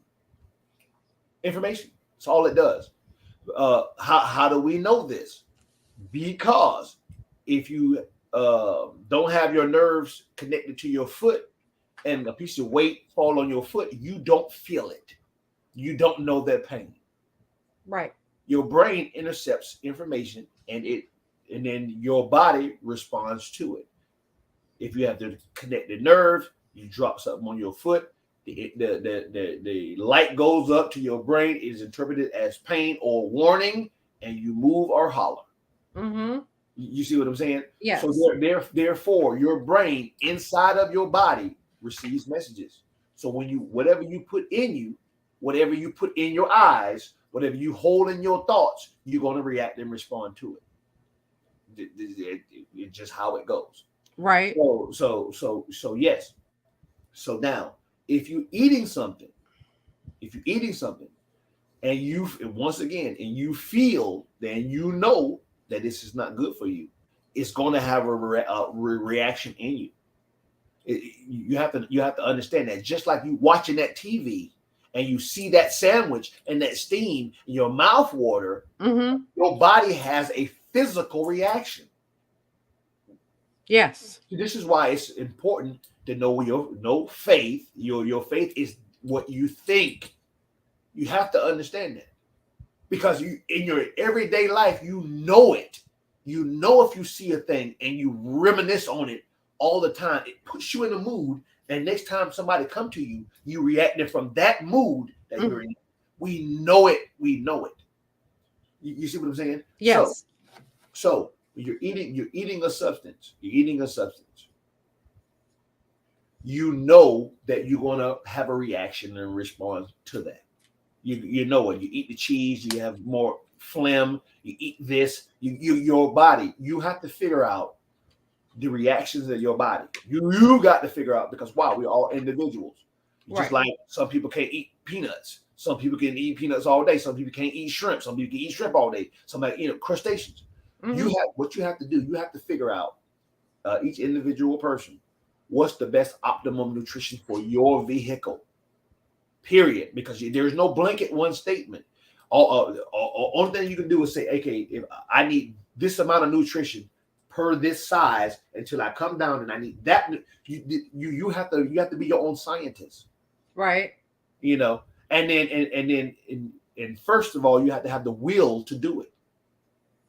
information. That's all it does. How do we know this? Because if you don't have your nerves connected to your foot and a piece of weight fall on your foot, you don't feel it. You don't know that pain. Right. Your brain intercepts information and then your body responds to it. If you have the connected nerve, you drop something on your foot, the light goes up to your brain, it is interpreted as pain or warning, and you move or holler. Mm-hmm. You see what I'm saying? So Yes. therefore, your brain inside of your body receives messages. So when you whatever you put in your eyes, whatever you hold in your thoughts, you're going to react and respond to it's just how it goes. Right. So yes. So now, if you're eating something, if you're eating something, and once again, and you feel, then you know that this is not good for you. It's going to have a reaction in you. You have to understand that. Just like you watching that TV and you see that sandwich and that steam in your mouth water, Mm-hmm. your body has a physical reaction. Yes. This is why it's important to know your no faith. Your faith is what you think. You have to understand that because you in your everyday life you know it. You know if you see a thing and you reminisce on it all the time, it puts you in the mood. And next time somebody come to you, you reacting from that mood that you're in. We know it. We know it. You see what I'm saying? Yes. So you're eating a substance. You're eating a substance. You know that you're gonna have a reaction and respond to that. You know it. You eat the cheese, you have more phlegm. You eat this. Your body. You have to figure out the reactions of your body. You got to figure out because wow, we're all individuals. Just Right. like some people can't eat peanuts. Some people can eat peanuts all day. Some people can't eat shrimp. Some people can eat shrimp all day. Somebody, crustaceans. You Mm-hmm. have what you have to do. You have to figure out each individual person what's the best optimum nutrition for your vehicle. Period. Because there's no blanket one statement. Only thing you can do is say, okay, if I need this amount of nutrition per this size until I come down and I need that. You have to be your own scientist. Right. You know, and first of all, you have to have the will to do it.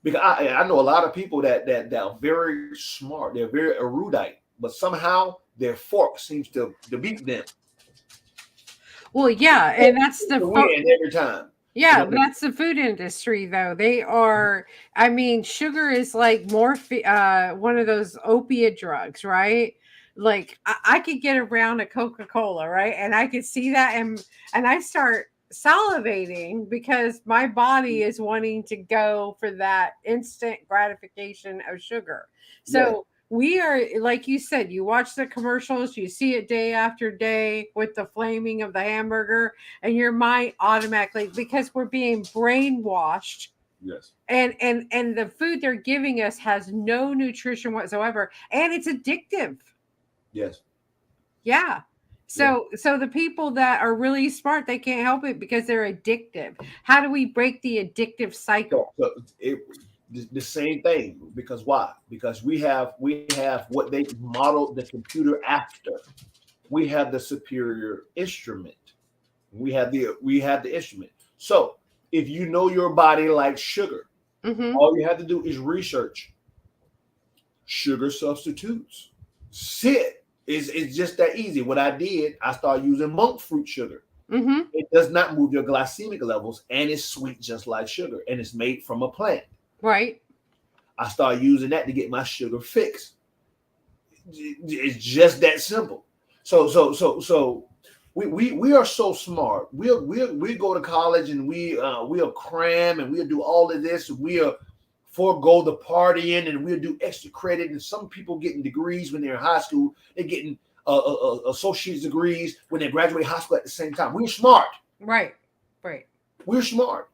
Because I know a lot of people that are very smart, they're very erudite, but somehow their fork seems to beat them. Well, yeah, and that's To win every time. You yeah, know, but that's the food industry though. They are, I mean, sugar is like one of those opiate drugs, right? Like I could get around a Coca-Cola, right? And I could see that and I start salivating because my body is wanting to go for that instant gratification of sugar. yes, So we are, like you said, you watch the commercials, you see it day after day with the flaming of the hamburger, and your mind automatically, because we're being brainwashed, yes, and the food they're giving us has no nutrition whatsoever, and it's addictive. yes, Yeah. yeah. So the people that are really smart, they can't help it because they're addictive. How do we break the addictive cycle? So the same thing because why? Because we have what they modeled the computer after. We have the superior instrument. We have the instrument. So if you know your body likes sugar, Mm-hmm. all you have to do is research sugar substitutes. Sit. It's just that easy. What I did, I started using monk fruit sugar. Mm-hmm. It does not move your glycemic levels and it's sweet just like sugar and it's made from a plant. Right. I started using that to get my sugar fixed. It's just that simple. So we are so smart. We go to college and we'll cram and we'll do all of this. We'll forego the partying and we'll do extra credit. And some people getting degrees when they're in high school. They're getting associate's degrees when they graduate high school at the same time. We're smart. Right. Right. We're smart.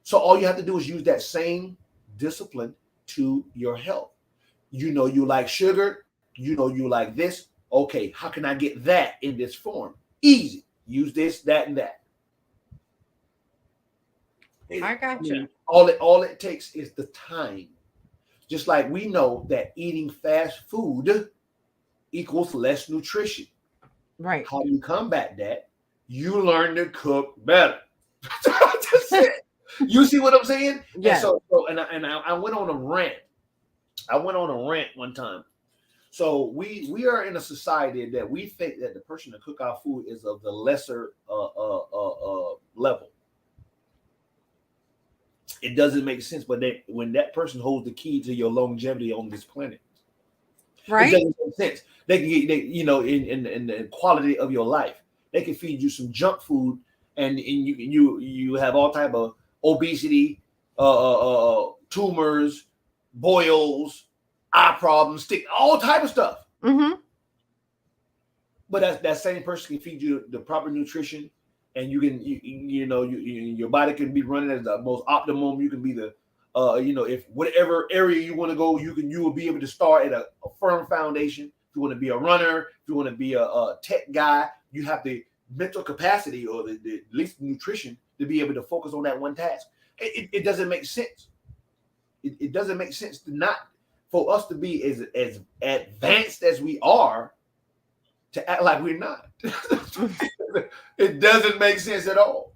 So all you have to do is use that same discipline to your health. You know you like sugar. You know you like this. Okay, how can I get that in this form? Easy. Use this, that, and that. I got you. All it takes is the time. Just like we know that eating fast food equals less nutrition. Right. How do you combat that? You learn to cook better. That's it. You see what I'm saying? Yeah. And I went on a rant. I went on a rant one time. So we are in a society that we think that the person that cook our food is of the lesser level. It doesn't make sense, but when that person holds the key to your longevity on this planet, right, it doesn't make sense. They can get, in the quality of your life, they can feed you some junk food, and you have all type of obesity, tumors, boils, eye problems, all type of stuff. Mm-hmm. But that same person can feed you the proper nutrition, and you can your body can be running at the most optimum. You can be the if whatever area you want to go, you will be able to start at a firm foundation. If you want to be a runner, if you want to be a tech guy, you have the mental capacity or the at least nutrition to be able to focus on that one task. It doesn't make sense. It doesn't make sense to not for us to be as advanced as we are to act like we're not. It doesn't make sense at all.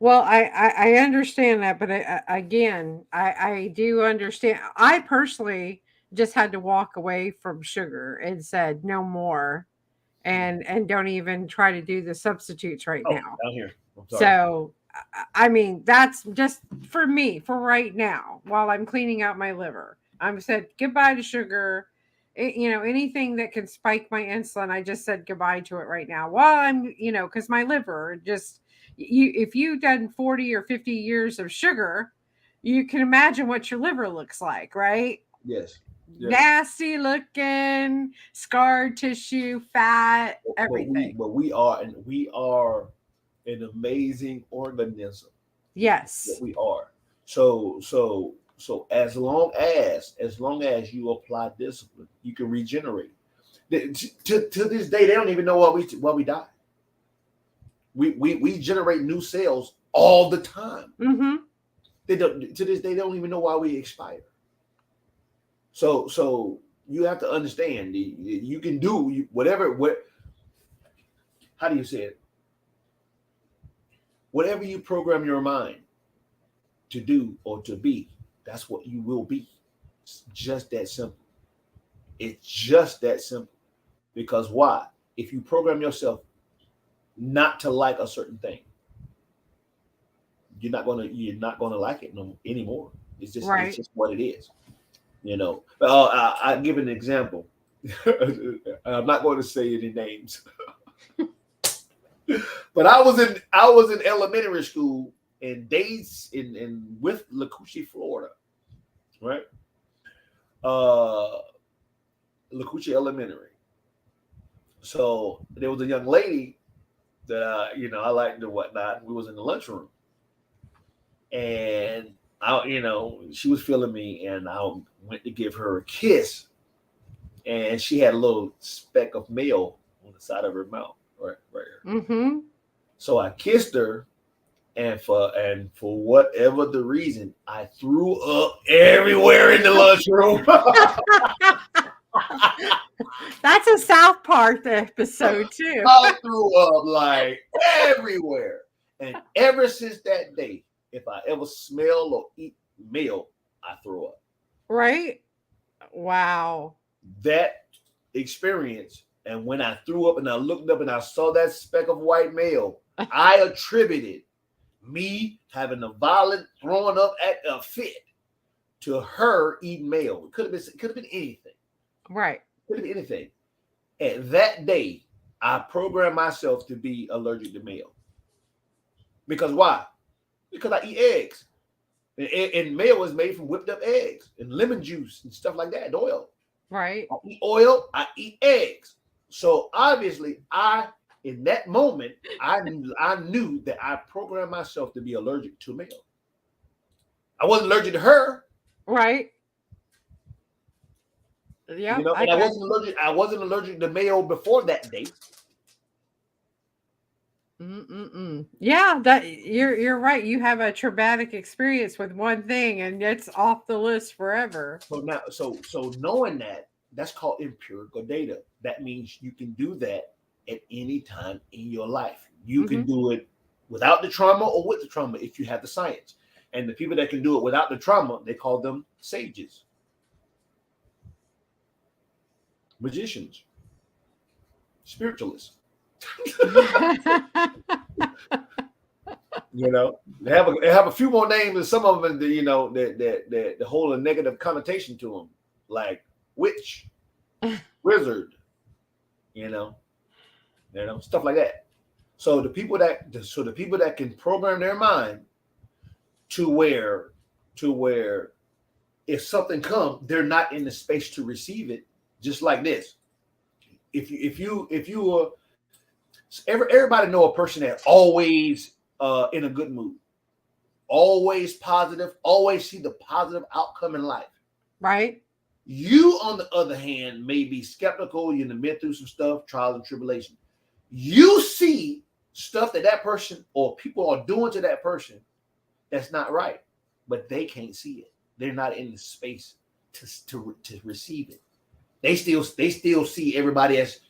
Well, I understand that, but I do understand. I personally just had to walk away from sugar and said no more, and don't even try to do the substitutes right now. Down here. I'm sorry. So, I mean, that's just for me for right now while I'm cleaning out my liver. I'm said goodbye to sugar. Anything that can spike my insulin, I just said goodbye to it right now. While I'm, because my liver just, if you've done 40 or 50 years of sugar, you can imagine what your liver looks like, right? Yes. Nasty looking, scarred tissue, fat, everything. But we are an amazing organism. Yes. We are. So as long as you apply discipline, you can regenerate. To this day, they don't even know why we die. We generate new cells all the time. Mm-hmm. They don't to this day, they don't even know why we expire. So you have to understand you can do whatever. How do you say it? Whatever you program your mind to do or to be, that's what you will be. It's just that simple. It's just that simple. Because why? If you program yourself not to like a certain thing, you're not gonna like it anymore. It's just right. It's just what it is. I'll give an example. I'm not going to say any names. But I was in elementary school in days in with Lacucci, Florida, right? Lacucci Elementary. So there was a young lady that I liked and whatnot. We was in the lunchroom, and she was feeling me, and I went to give her a kiss, and she had a little speck of mayo on the side of her mouth, right here. Mm-hmm. So I kissed her, and for whatever the reason, I threw up everywhere in the lunchroom. That's a South Park episode too. I threw up like everywhere, and ever since that day, if I ever smell or eat mayo, I throw up. Right? Wow. That experience, and when I threw up and I looked up and I saw that speck of white mayo, I attributed me having a violent throwing up at a fit to her eating mayo. It could have been anything. Right. Could have been anything. And that day, I programmed myself to be allergic to mayo. Because why? Because I eat eggs. And mayo is made from whipped up eggs and lemon juice and stuff like that, and oil. Right. I eat oil, I eat eggs. So obviously, in that moment, I knew that I programmed myself to be allergic to male. I wasn't allergic to her, Right. Yep, I and I got wasn't you. allergic. I wasn't allergic to male before that date. Mm-mm-mm. Yeah, that you're right. You have a traumatic experience with one thing, and it's off the list forever. So now, so knowing that, that's called empirical data. That means you can do that at any time in your life. You can Hmm. do it without the trauma or with the trauma if you have the science. And the people that can do it without the trauma, they call them sages, magicians, spiritualists. They have a few more names, and some of them, that hold a negative connotation to them, like witch, wizard, you know, stuff like that. So the people that can program their mind to where if something comes, they're not in the space to receive it. Just like this, if you everybody know a person that always in a good mood, always positive, always see the positive outcome in life. Right. You, on the other hand, may be skeptical. You've been through some stuff, trials and tribulation. You see stuff that person or people are doing to that person that's not right, but they can't see it. They're not in the space to receive it. They still see everybody as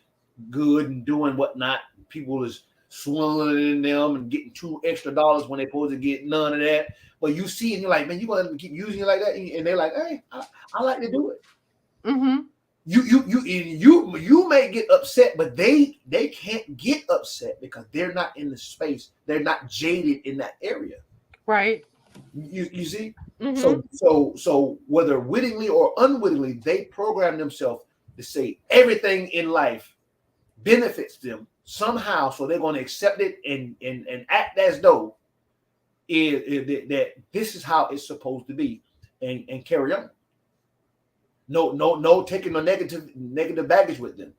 good and doing whatnot. People is swindling in them and getting $2 extra when they're supposed to get none of that. But you see, and you're like, man, you gonna let them keep using you like that? And they're like, hey, I like to do it. Mm-hmm. You may get upset, but they can't get upset because they're not in the space. They're not jaded in that area. Right. You see? Mm-hmm. So whether wittingly or unwittingly, they program themselves to say everything in life benefits them somehow, so they're going to accept it and act as though that this is how it's supposed to be, and carry on. No taking no negative baggage with them.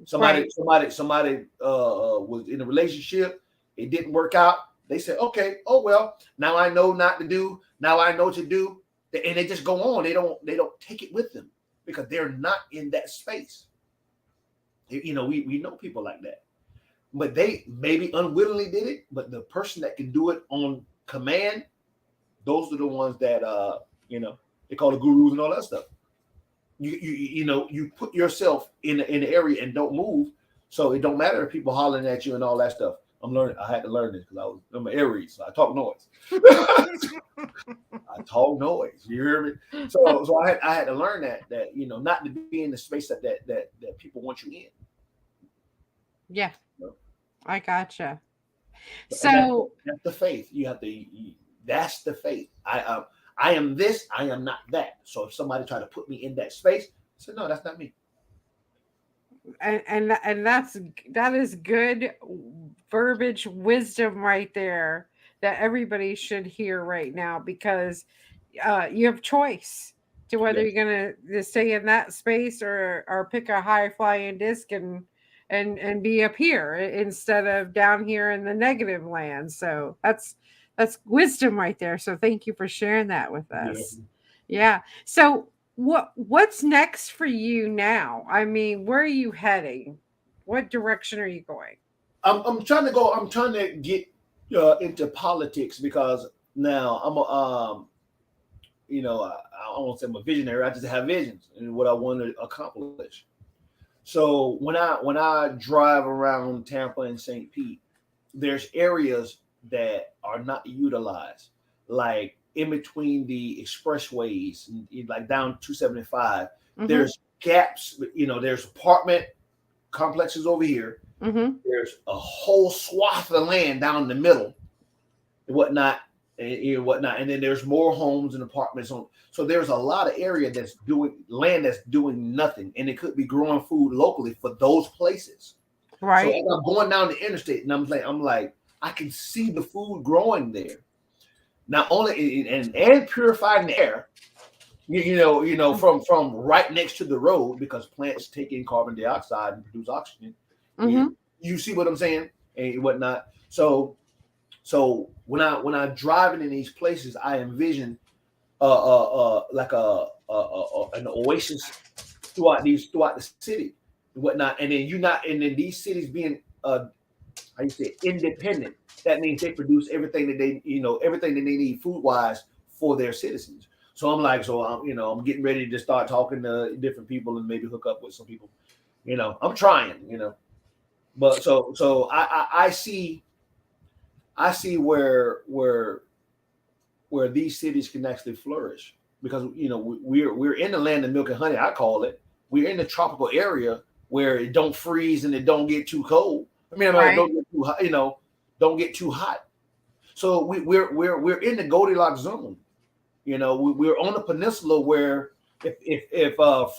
Somebody Right. somebody was in a relationship, it didn't work out. They said, okay, oh well, now I know not to do, now I know to do, and they just go on. They don't take it with them because they're not in that space. We know people like that, but they maybe unwittingly did it. But the person that can do it on command, those are the ones that they call the gurus and all that stuff. You put yourself in the area and don't move, so it don't matter if people hollering at you and all that stuff. I had to learn this because I'm an Aries, so I talk noise. I talk noise. You hear me? So I had to learn that not to be in the space that people want you in. Yeah, You know? I gotcha. And So, that's the faith. That's the faith. I am this. I am not that. So if somebody try to put me in that space, I say no, that's not me. and that is good verbiage wisdom right there that everybody should hear right now, because you have choice to whether Yeah. you're gonna stay in that space or pick a high flying disc and be up here instead of down here in the negative land. So that's wisdom right there. So thank you for sharing that with Yeah. us. Yeah. So what's next for you now? I mean, where are you heading? What direction are you going? I'm trying to go. I'm trying to get into politics because now I'm a I won't say I'm a visionary. I just have visions and what I want to accomplish. So when I drive around Tampa and St. Pete, there's areas that are not utilized, like in between the expressways, like down 275. Mm-hmm. There's gaps. There's apartment complexes over here. Mm-hmm. There's a whole swath of land down in the middle, and whatnot, and then there's more homes and apartments on. So there's a lot of area that's doing land that's doing nothing, and it could be growing food locally for those places. So Right. as I'm going down the interstate, and I'm like, I can see the food growing there. Not only and purifying the air, Mm-hmm. from right next to the road because plants take in carbon dioxide and produce oxygen. You, Mm-hmm. you see what I'm saying and whatnot. So when I driving in these places, I envision like an oasis throughout the city and whatnot, and then these cities being how you say independent. That means they produce everything that everything that they need food wise for their citizens. So I'm getting ready to start talking to different people and maybe hook up with some people. I'm trying. But I see where these cities can actually flourish because we're in the land of milk and honey. I call it. We're in the tropical area where it don't freeze and it don't get too cold. I Right. don't get too hot. Don't get too hot. So we're in the Goldilocks zone. We're on a peninsula where if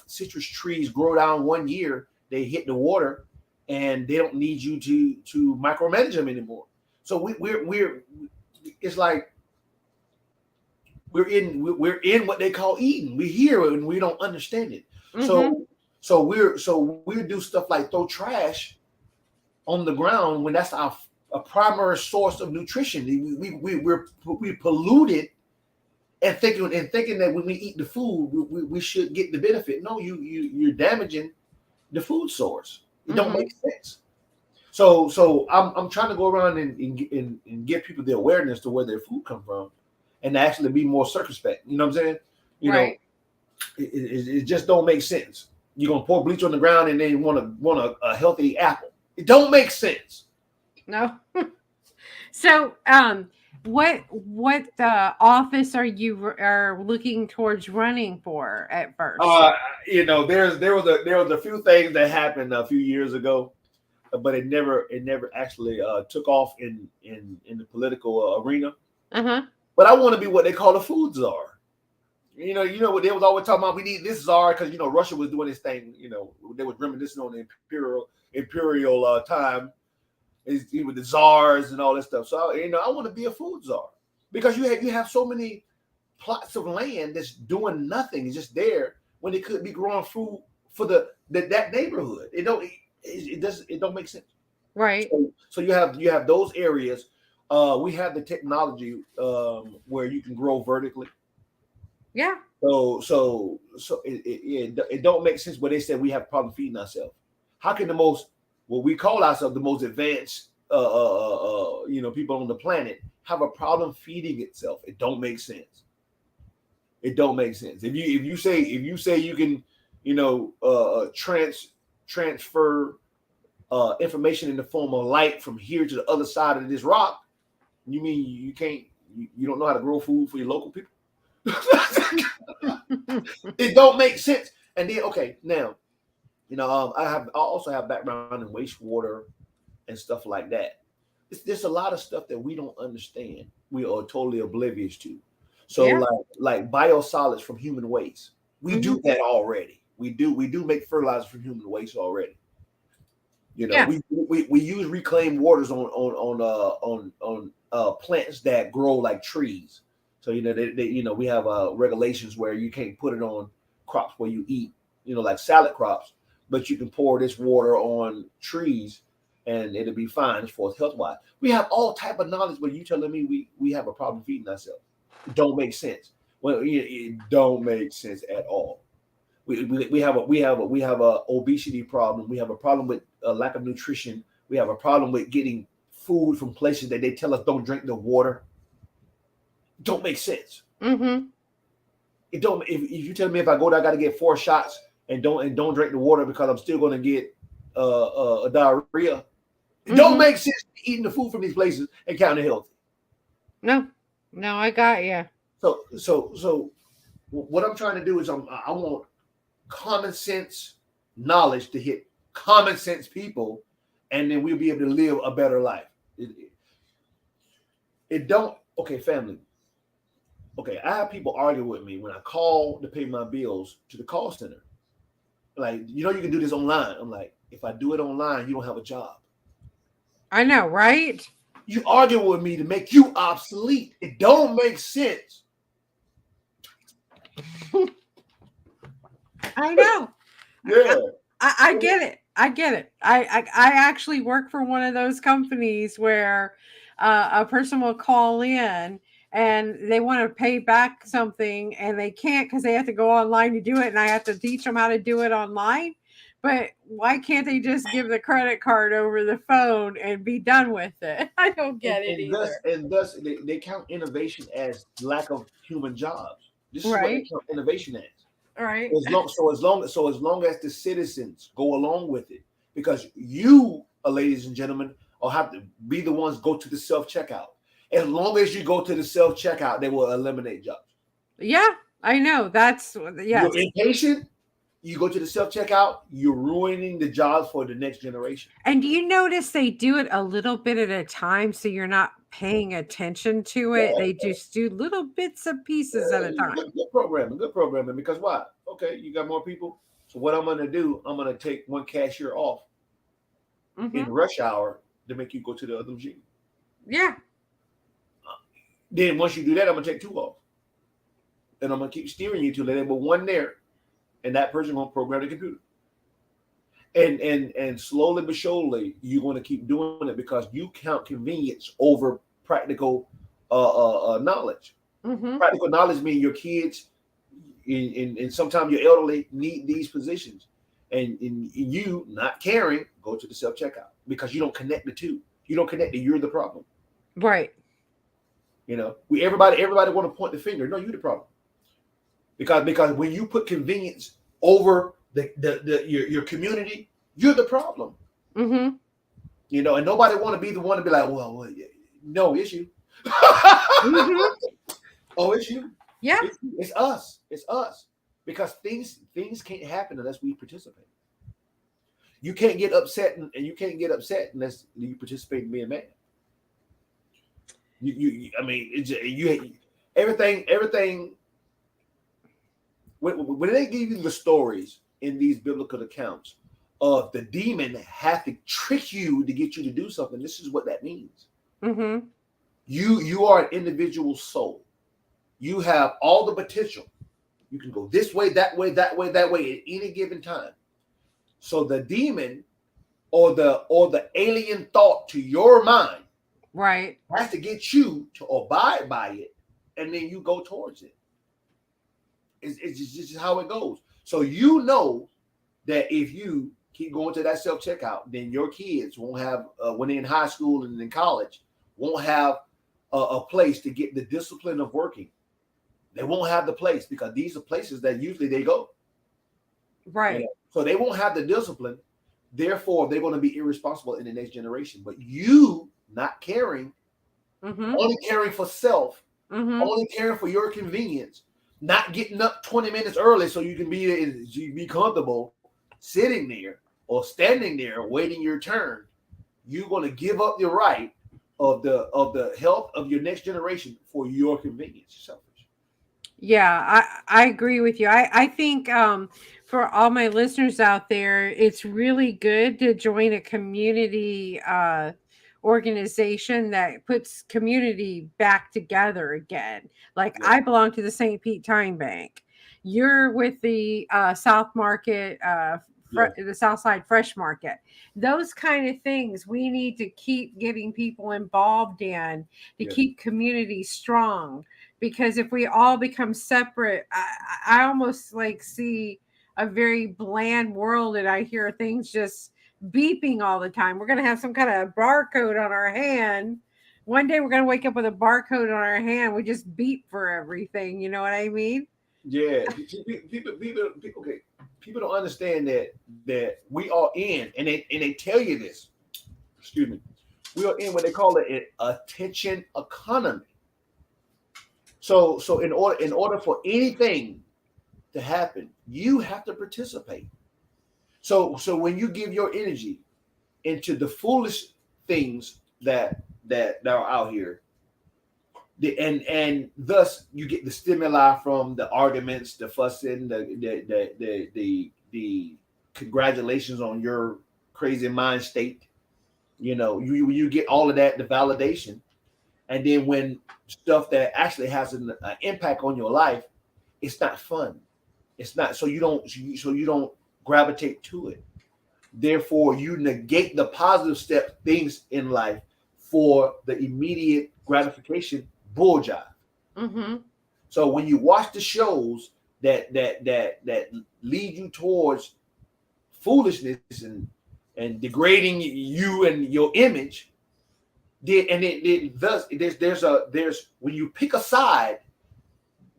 citrus trees grow down one year, they hit the water, and they don't need you to micromanage them anymore. So we're it's like we're in what they call Eden. We're here and we don't understand it. Mm-hmm. So we do stuff like throw trash on the ground when that's our a primary source of nutrition. We pollute it and thinking that when we eat the food, we should get the benefit. No, you're damaging the food source. It don't Mm-hmm. make sense. So I'm trying to go around and give people the awareness to where their food come from, and actually be more circumspect. You know what I'm saying? You know, Right. it just don't make sense. You're gonna pour bleach on the ground and then you want a healthy apple. It don't make sense. No. So, what office are looking towards running for at first? Uh, there was a few things that happened a few years ago, but it never actually took off in the political arena. Uh-huh. But I want to be what they call a food czar. What they was always talking about. We need this czar because Russia was doing this thing. They was reminiscing on the imperial time. Is with the czars and all this stuff. So I want to be a food czar because you have so many plots of land that's doing nothing. It's just there when it could be growing food for that neighborhood. It don't make sense. Right. So you have those areas. We have the technology where you can grow vertically. Yeah. So it don't make sense. But they said we have a problem feeding ourselves. How can what we call ourselves the most advanced people on the planet have a problem feeding itself? It don't make sense. It don't make sense. If you say you can transfer information in the form of light from here to the other side of this rock, you mean you can't you don't know how to grow food for your local people? It don't make sense. And then okay, now I also have background in wastewater and stuff like that. There's a lot of stuff that we don't understand. We are totally oblivious to. So Yeah. like biosolids from human waste, we Hmm. do that already. We do make fertilizer from human waste already. Yeah. We use reclaimed waters on plants that grow like trees. So we have regulations where you can't put it on crops where you eat, like salad crops, but you can pour this water on trees and it'll be fine as far as health wise. We have all type of knowledge, but you telling me we have a problem feeding ourselves? It don't make sense. Well, it don't make sense at all. We have a obesity problem. We have a problem with a lack of nutrition. We have a problem with getting food from places that they tell us don't drink the water. It don't make sense. Hmm. It don't. If you tell me if I go there, I got to get 4 shots and don't drink the water because I'm still going to get a diarrhea. It don't Hmm. make sense eating the food from these places and counting healthy. No. No, I got you. So what I'm trying to do is I want common sense knowledge to hit common sense people, and then we'll be able to live a better life. It don't. Okay, family. Okay, I have people argue with me when I call to pay my bills to the call center. Like, you can do this online. I'm like, if I do it online, you don't have a job. I know, right? You argue with me to make you obsolete. It don't make sense. I know. Yeah. I get it. I get it. I actually work for one of those companies where a person will call in and they want to pay back something and they can't because they have to go online to do it, and I have to teach them how to do it online. But why can't they just give the credit card over the phone and be done with it? I don't and, get it and thus either. and thus they count innovation as lack of human jobs. This is what they Right? count innovation as. Right? As long as the citizens go along with it, because you, ladies and gentlemen, will have to be the ones go to the self checkout. As long as you go to the self checkout, they will eliminate jobs. Yeah, I know. That's You're yes. impatient. You go to the self checkout. You're ruining the jobs for the next generation. And do you notice they do it a little bit at a time so you're not paying attention to it? Yeah, They just do little bits and pieces at a yeah, time. good programming, good programming. Because why? Okay, you got more people. So what I'm gonna do? I'm gonna take one cashier off in Mhm. rush hour to make you go to the other machine. Yeah. Then once you do that, I'm gonna take two off, and I'm gonna keep steering you to let but one there, and that person gonna program the computer. And slowly but surely, you're gonna keep doing it because you count convenience over practical knowledge. Mhm. Practical knowledge means your kids and sometimes your elderly need these positions, and you not caring go to the self checkout because you don't connect the two. You don't connect that you're the problem. Right. We everybody want to point the finger. No, you the problem because when you put convenience over your community, you're the problem. Mhm. And nobody want to be the one to be like, well yeah, no, it's you. Mhm. Oh, it's you. Yeah. It's us. It's us. Because things can't happen unless we participate. You can't get upset and you can't get upset unless you participate in being mad. I mean, everything. When they give you the stories in these biblical accounts of the demon have to trick you to get you to do something, this is what that means. Mhm. You are an individual soul. You have all the potential. You can go this way, that way, that way, that way at any given time. So the demon or the alien thought to your mind Right. has to get you to abide by it, and then you go towards it. It's just how it goes. So that if you keep going to that self checkout, then your kids won't have when they're in high school and in college won't have a place to get the discipline of working. They won't have the place because these are places that usually they go. Right. So they won't have the discipline. Therefore, they're going to be irresponsible in the next generation. But you not caring, Mhm. only caring for self, Mhm. only caring for your convenience, not getting up 20 minutes early so you be comfortable sitting there or standing there waiting your turn. You're going to give up the right of the health of your next generation for your convenience. Selfish. Yeah, I agree with you. I think for all my listeners out there, it's really good to join a community organization that puts community back together again. Like Yeah, I belong to the St. Pete Time Bank. You're with the South Market, yeah, the South Side Fresh Market. Those kind of things we need to keep getting people involved in to yeah. keep community strong, because if we all become separate, I almost like see a very bland world, and I hear things just beeping all the time. We're going to have some kind of barcode on our hand. One day we're going to wake up with a barcode on our hand. We just beep for everything. You know what I mean? Yeah, okay. People don't understand that we are in, and they tell you this. Excuse me. We are in what they call it an attention economy. So in order for anything to happen, you have to participate. So when you give your energy into the foolish things that are out here, and thus you get the stimuli from the arguments, the fussing, the congratulations on your crazy mind state. You get all of that, the validation, and then when stuff that actually has an impact on your life, it's not fun. It's not, so you don't gravitate to it. Therefore, you negate the positive step things in life for the immediate gratification bull jive. Mm-hmm. So when you watch the shows that lead you towards foolishness and degrading you and your image, it thus there's when you pick a side,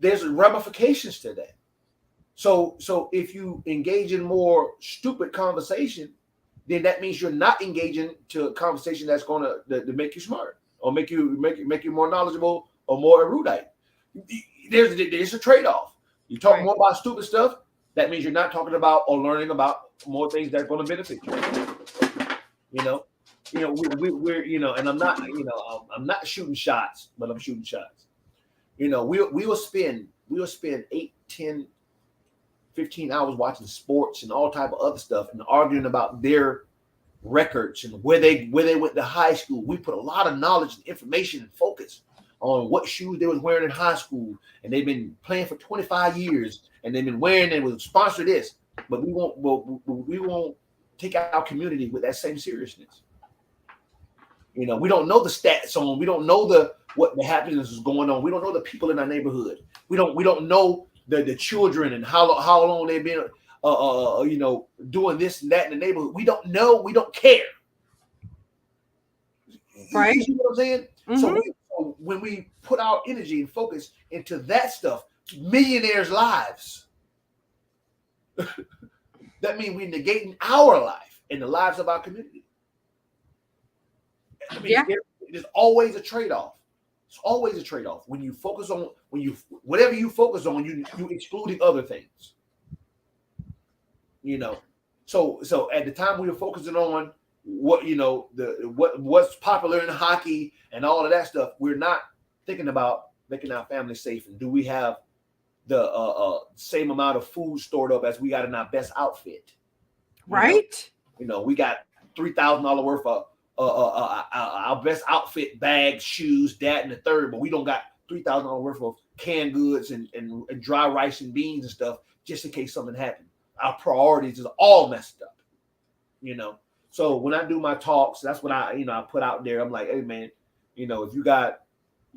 there's ramifications to that. So if you engage in more stupid conversation, then that means you're not engaging to a conversation that's going to make you smart or make you more knowledgeable or more erudite. There's a trade-off. You talk Right. more about stupid stuff, that means you're not talking about or learning about more things that's going to benefit you. You know, we're and I'm not shooting shots, but I'm shooting shots. We will spend 8, 10, 15 hours watching sports and all type of other stuff and arguing about their records and where they went to high school. We put a lot of knowledge and information and focus on what shoes they was wearing in high school, and they've been playing for 25 years and they've been wearing and was sponsored this, but we won't take our community with that same seriousness. We don't know the stats on. We don't know what the happiness is going on. We don't know the people in our neighborhood. We don't know the children and how long they've been doing this and that in the neighborhood. We don't know. We don't care. Right. You see what I'm saying? Mm-hmm. So when we put our energy and focus into that stuff, millionaires' lives, that means we're negating our life and the lives of our community. Yeah. There's always a trade-off. It's always a trade-off. When you focus on whatever you focus on, you excluding other things. So at the time we were focusing on what's popular in hockey and all of that stuff, we're not thinking about making our family safe and do we have the same amount of food stored up as we got in our best outfit. Right. We got $3,000 worth of our best outfit, bags, shoes, that and the third, but we don't got $3,000 worth of canned goods and dry rice and beans and stuff just in case something happened. Our priorities is all messed up. So when I do my talks, that's what I put out there. I'm like, hey man, if you got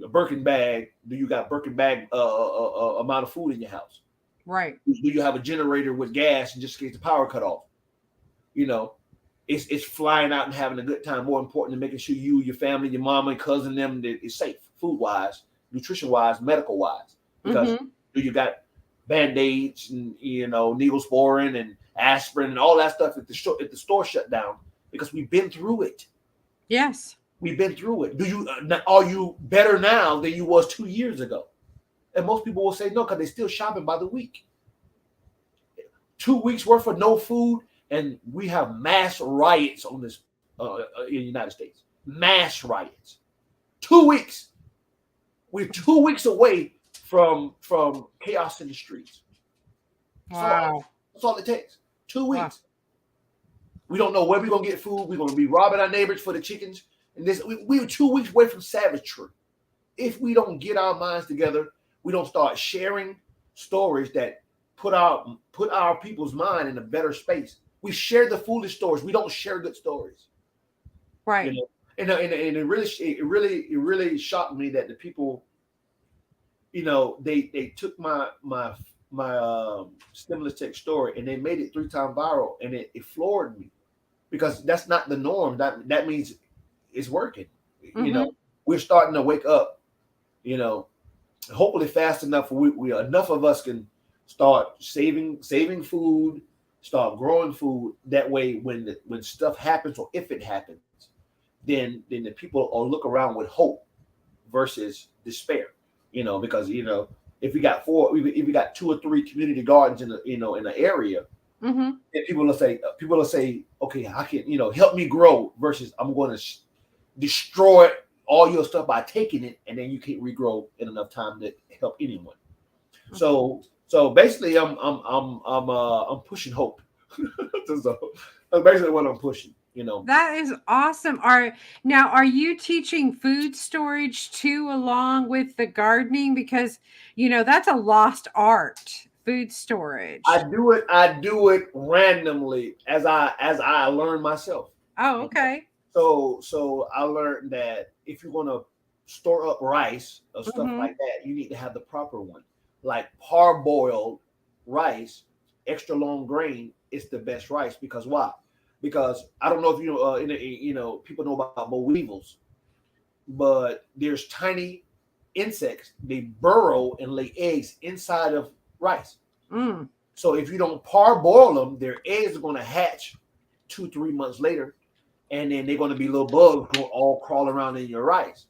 a Birkin bag, do you got Birkin bag amount of food in your house? Right. Do you have a generator with gas and just in case the power cut off? It's flying out and having a good time. More important than making sure you, your family, your mama, and cousin, them is safe, food wise, nutrition wise, medical wise. Because do you got Band-Aids and Neosporin and aspirin and all that stuff if the store shut down? Because we've been through it. Yes. We've been through it. Are you better now than you was 2 years ago? And most people will say no because they're still shopping by the week. 2 weeks worth of no food. And we have mass riots on this in the United States. Mass riots. 2 weeks. We're 2 weeks away from chaos in the streets. Wow. That's all it takes. 2 weeks. Wow. We don't know where we're going to get food. We're going to be robbing our neighbors for the chickens. And we were 2 weeks away from savagery. If we don't get our minds together, we don't start sharing stories that put our people's mind in a better space. We share the foolish stories. We don't share good stories. Right. And it really shocked me that the people, they took my stimulus check story and they made it 3 times viral, and it floored me because that's not the norm. That means it's working. We're starting to wake up. Hopefully fast enough we enough of us can start saving food. Start growing food. That way, when stuff happens or if it happens, then the people will look around with hope versus despair. Because if we got 2 or 3 community gardens in the area, then people will say, okay, I can help me grow versus I'm going to destroy all your stuff by taking it, and then you can't regrow in enough time to help anyone. So basically, I'm pushing hope. So that's basically what I'm pushing. That is awesome. Are you teaching food storage too, along with the gardening? Because that's a lost art. food storage? I do it randomly as I learn myself. Oh, You know? okay. So I learned that if you're gonna store up rice or stuff Mm-hmm. like that, you need to have the proper one. Like parboiled rice, extra long grain is the best rice because why? Because I don't know if you know, people know about boll weevils, but there's tiny insects. They burrow and lay eggs inside of rice. Mm. So if you don't parboil them, their eggs are going to hatch 2 3 months later, and then they're going to be little bugs go all crawl around in your rice.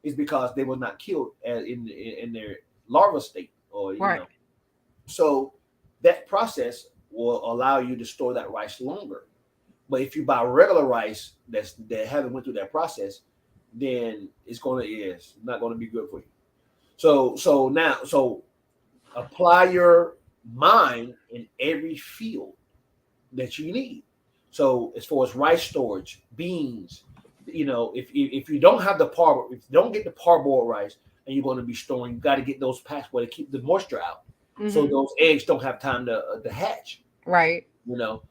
It's because they were not killed in their larva state, or Right. So that process will allow you to store that rice longer. But if you buy regular rice that haven't went through that process, then it's not going to be good for you. So apply your mind in every field that you need. So as far as rice storage, beans, if you don't have if you don't get the parboiled rice and you're going to be storing, you got to get those packs where to keep the moisture out, so Mm-hmm. those eggs don't have time to hatch. Right.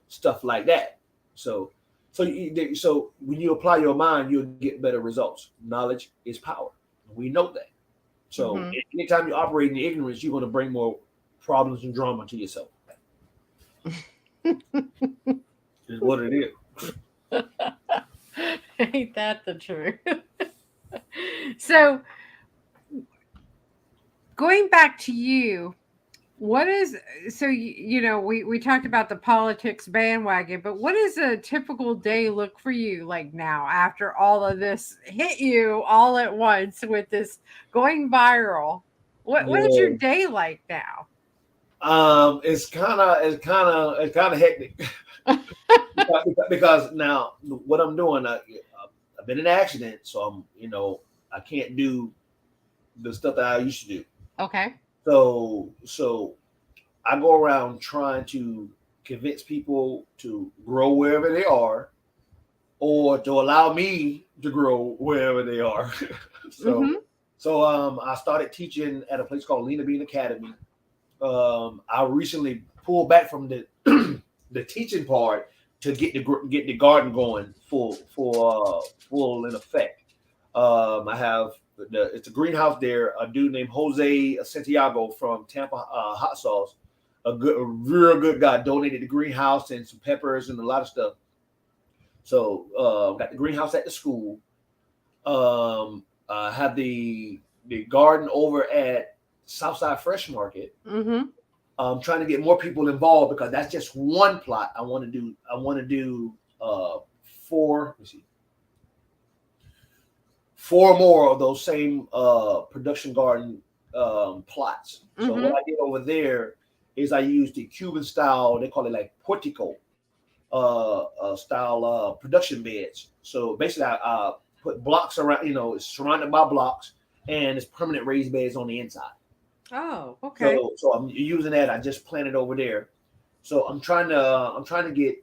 Stuff like that. So so when you apply your mind, you'll get better results. Knowledge is power. We know that. So Mm-hmm. anytime you operate in ignorance, you're going to bring more problems and drama to yourself. Is what it is. Ain't that the truth? So going back to you, what is so we talked about the politics bandwagon, but what does a typical day look for you like now after all of this hit you all at once with this going viral? What is your Yeah. day like now? It's kind of hectic because now what I'm doing, I've been in an accident, so I can't do the stuff that I used to do. Okay. So I go around trying to convince people to grow wherever they are, or to allow me to grow wherever they are. so Mm-hmm. I started teaching at a place called Lina Bean Academy. I recently pulled back from the the teaching part to get the garden going full in effect. I have it's a greenhouse there. A dude named Jose Santiago from Tampa Hot Sauce, a real good guy, donated the greenhouse and some peppers and a lot of stuff. So got the greenhouse at the school. Have the garden over at Southside Fresh Market. Mm-hmm. Trying to get more people involved because that's just one plot. I want to do four. Let me see, four more of those same production garden plots. So what Mm-hmm. I did over there is I used the Cuban style. They call it like portico style production beds. So basically, I put blocks around. It's surrounded by blocks, and it's permanent raised beds on the inside. Oh, okay. So I'm using that. I just planted over there. So I'm trying to get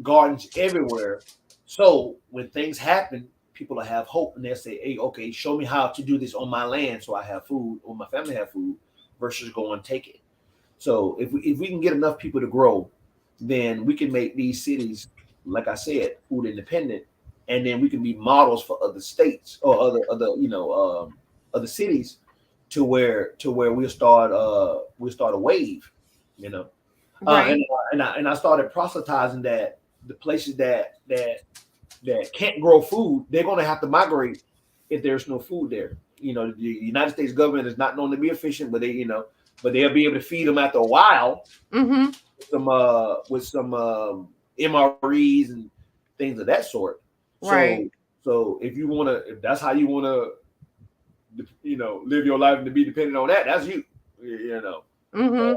gardens everywhere. So when things happen, people will have hope and they'll say, "Hey, okay, show me how to do this on my land, so I have food, or my family have food, versus go and take it." So if we can get enough people to grow, then we can make these cities, like I said, food independent, and then we can be models for other states or other cities, to where we'll start a wave, you know. Right. And I started proselytizing that the places that can't grow food, they're going to have to migrate if there's no food there. The United States government is not known to be efficient, but they'll be able to feed them after a while Mm-hmm. with some MREs and things of that sort. Right. So if that's how you want to, live your life and to be dependent on that, that's you. You know, Mm-hmm.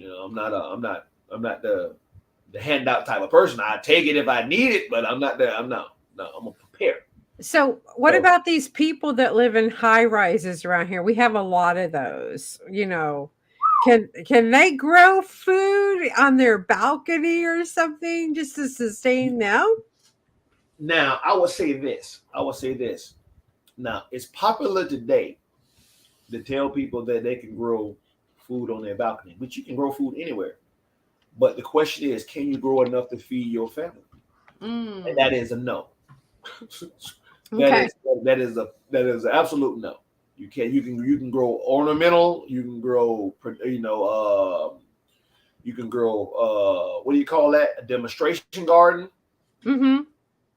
I'm not the handout type of person. I take it if I need it, but I'm not there. No, I'm gonna prepare. So, what So about these people that live in high rises around here? We have a lot of those. Can they grow food on their balcony or something just to sustain them? now I would say this. Now it's popular today to tell people that they can grow food on their balcony, but you can grow food anywhere. But the question is, can you grow enough to feed your family? And that Mm. is a no. that Okay. is that is an absolute no. You can grow ornamental. You can grow you can grow what do you call that? A demonstration garden. Mm-hmm.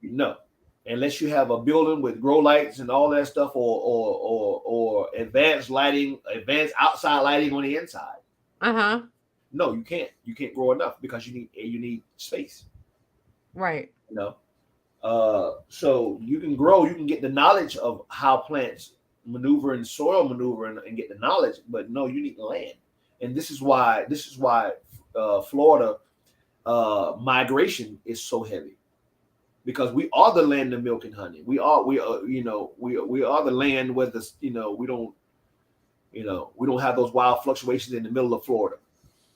No, unless you have a building with grow lights and all that stuff, or advanced lighting, advanced outside lighting on the inside. Uh-huh. No, you can't. You can't grow enough because you need space. Right. You know, so you can grow. You can get the knowledge of how plants maneuver and soil maneuver and get the knowledge, but no, you need land. And this is why Florida migration is so heavy because we are the land of milk and honey. We are the land where we don't have those wild fluctuations in the middle of Florida.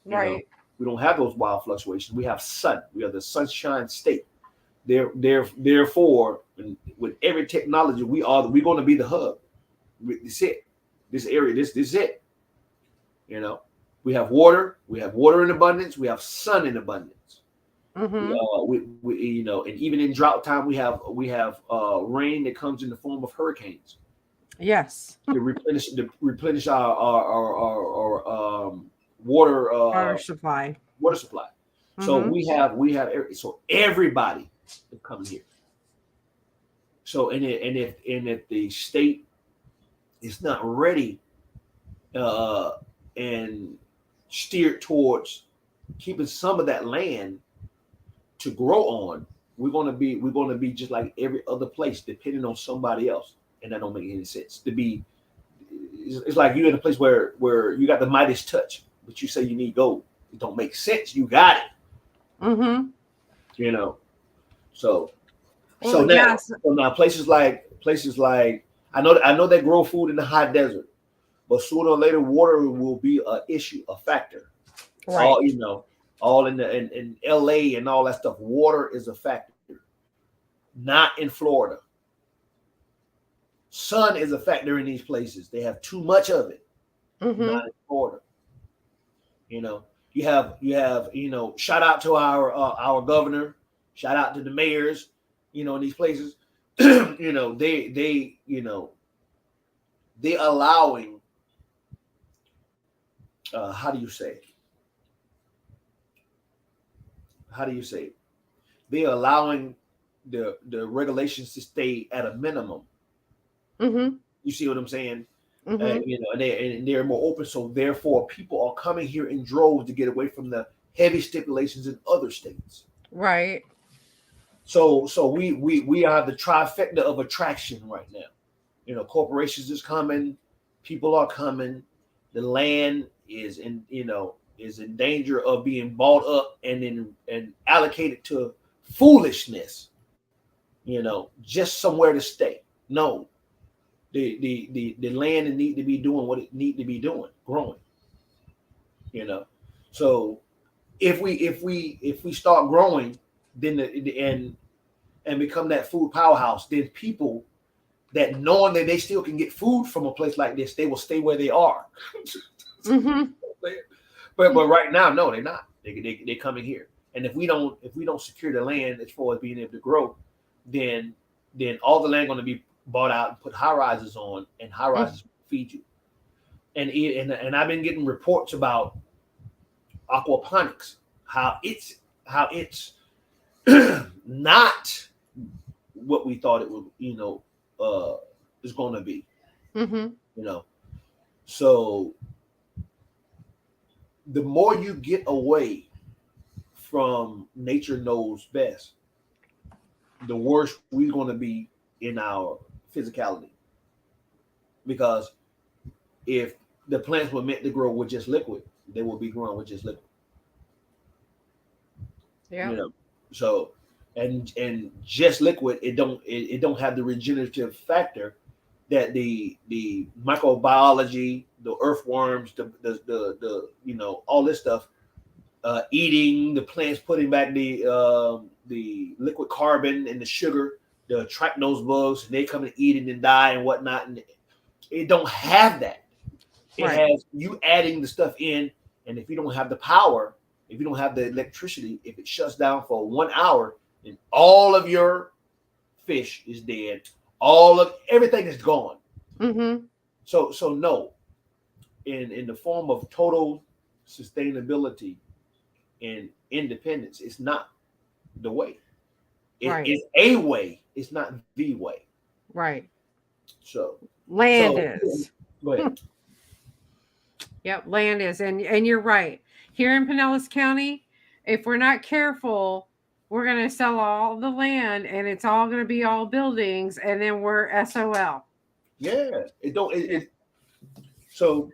You know, Right. we don't have those wild fluctuations. We have sun. We are the sunshine state. Therefore, with every technology, we're going to be the hub. This it. This area. This is it. You know, we have water. We have water in abundance. We have sun in abundance. Mm-hmm. And even in drought time, we have rain that comes in the form of hurricanes Yes. to replenish our water Water supply. water supply. So Mm-hmm. so everybody is coming here. So and if the state is not ready and steered towards keeping some of that land to grow on, we're gonna be just like every other place, depending on somebody else, and that don't make any sense. It's like you're in a place where you got the Midas touch, but you say you need gold. It don't make sense. You got it, Mm-hmm. you know. So Well, so now yes. so now places like I know they grow food in the high desert, but sooner or later water will be a issue, a factor. Right. All in LA and all that stuff. Water is a factor. Not in Florida. Sun is a factor in these places. They have too much of it. Mm-hmm. Not in Florida. You know, you have shout out to our governor, shout out to the mayors, in these places. They allowing how do you say it? How do you say it? They allowing the regulations to stay at a minimum. Mm-hmm. You see what I'm saying? Mm-hmm. And they're more open. So therefore, people are coming here in droves to get away from the heavy stipulations in other states. Right. So we are the trifecta of attraction right now. Corporations is coming, people are coming, the land is in danger of being bought up and allocated to foolishness. Just somewhere to stay. No, the land need to be doing what it need to be doing, growing. You know, so if we start growing, then and become that food powerhouse, then people that knowing that they still can get food from a place like this, they will stay where they are. Mm-hmm. but right now, no, they're not. They're coming here, and if we don't secure the land as far as being able to grow, then all the land going to be bought out and put high rises on, and high rises feed you. And I've been getting reports about aquaponics, how it's not what we thought it would, is going to be. Mm-hmm. You know, so the more you get away from nature knows best, the worse we're going to be in our physicality. Because if the plants were meant to grow with just liquid, they will be growing with just liquid. Yeah. You know, so and just liquid, it don't have the regenerative factor that the microbiology, the earthworms, the all this stuff, eating the plants, putting back the liquid carbon and the sugar to attract those bugs, and they come and eat it and die and whatnot, and it don't have that. It has you adding the stuff in, and if you don't have the power, if you don't have the electricity, if it shuts down for 1 hour, then all of your fish is dead. All of everything is gone. Mm-hmm. So no, in the form of total sustainability and independence, it's not the way. It's a way. It's not the way. Right. So Land so is. go ahead. Yep, land is. And you're right. Here in Pinellas County, if we're not careful, we're going to sell all the land and it's all going to be all buildings and then we're SOL. Yeah, it don't. So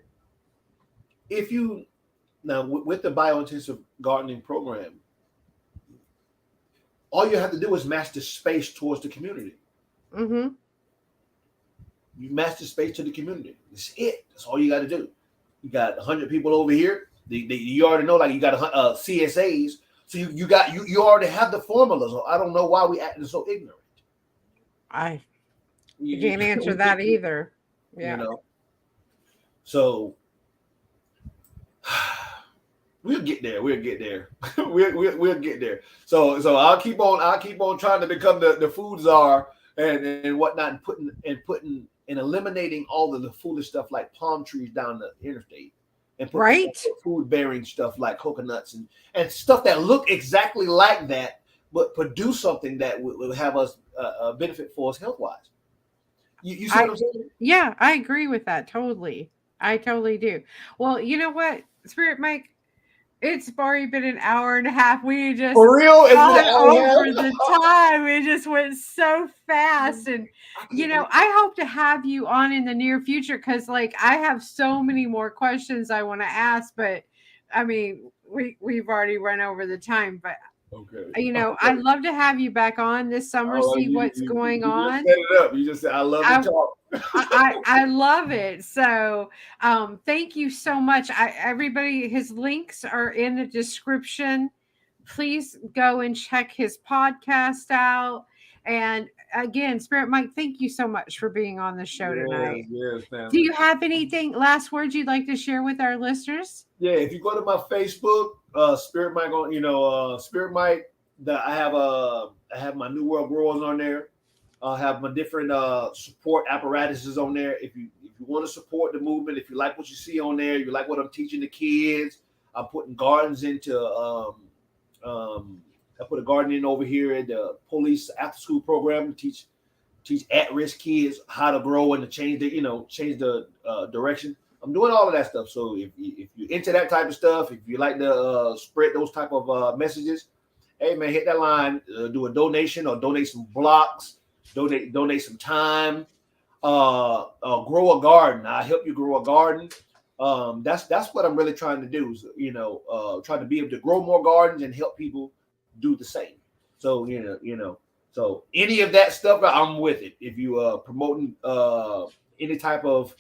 if you now with the biointensive gardening program, all you have to do is match the space towards the community. Mm-hmm. You match the space to the community. That's it. That's all you got to do. You got 100 people over here. You already know, like you got CSAs. So you already have the formulas. So I don't know why we acting so ignorant. You can't answer that either. Yeah. You know. So we'll get there. We'll get there. we'll get there. So I'll keep on trying to become the food czar and whatnot, and putting and eliminating all of the foolish stuff like palm trees down the interstate, and put food bearing stuff like coconuts and stuff that look exactly like that, but produce something that will have us a benefit for us health wise. You see what I'm saying? Yeah, I agree with that totally. I totally do. Well, you know what, Spirit Mike, it's already been an hour and a half. We just for real. It's gone been an hour over the time. It just went so fast, and I hope to have you on in the near future because, like, I have so many more questions I want to ask. But I mean, we've already run over the time. But I'd love to have you back on this summer. See what's going on. Just set it up. You just said I love to talk. I love it. So thank you so much. Everybody, his links are in the description. Please go and check his podcast out. And again, Spirit Mike, thank you so much for being on the show tonight. Yes, family. Do you have anything last words you'd like to share with our listeners? Yeah, if you go to my Facebook, Spirit Mike on Spirit Mike, I have my New World Growers on there. I have my different support apparatuses on there. If you want to support the movement, if you like what you see on there, you like what I'm teaching the kids, I'm putting gardens into I put a garden in over here at the police after school program to teach at-risk kids how to grow and to change the direction. I'm doing all of that stuff. So if you're into that type of stuff, if you like to spread those type of messages, hey man, hit that line, do a donation or donate some blocks. Donate some time. Grow a garden. I help you grow a garden. That's what I'm really trying to do. Is, trying to be able to grow more gardens and help people do the same. So so any of that stuff, I'm with it. If you promoting any type of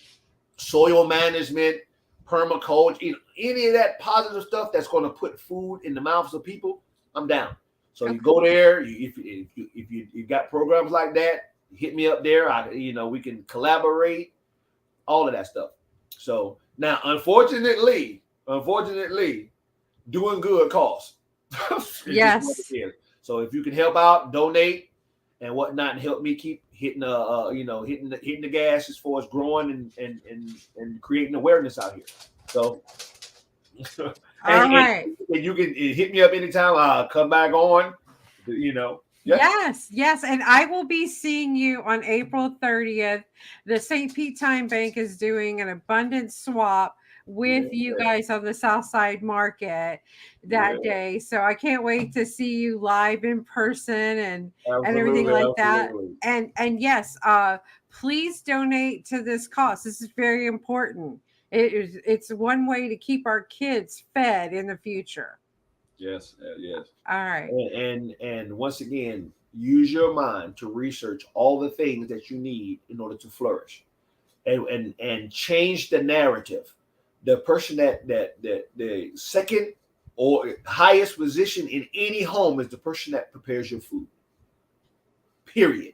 soil management, permaculture, any of that positive stuff that's going to put food in the mouths of people, I'm down. So you go there. If you got programs like that, hit me up there. We can collaborate, all of that stuff. So now, unfortunately, doing good costs. Yes. So if you can help out, donate, and whatnot, and help me keep hitting hitting the gas as far as growing and creating awareness out here. So. And you can hit me up anytime. I'll come back on. Yes, and I will be seeing you on April 30th. The St. Pete Time Bank is doing an abundance swap with you guys on the South Side Market that day. So I can't wait to see you live in person and everything like that. And yes, please donate to this cause. This is very important. It's one way to keep our kids fed in the future. Yes. All right. And once again, use your mind to research all the things that you need in order to flourish, and change the narrative. The person that the second or highest position in any home is the person that prepares your food. Period.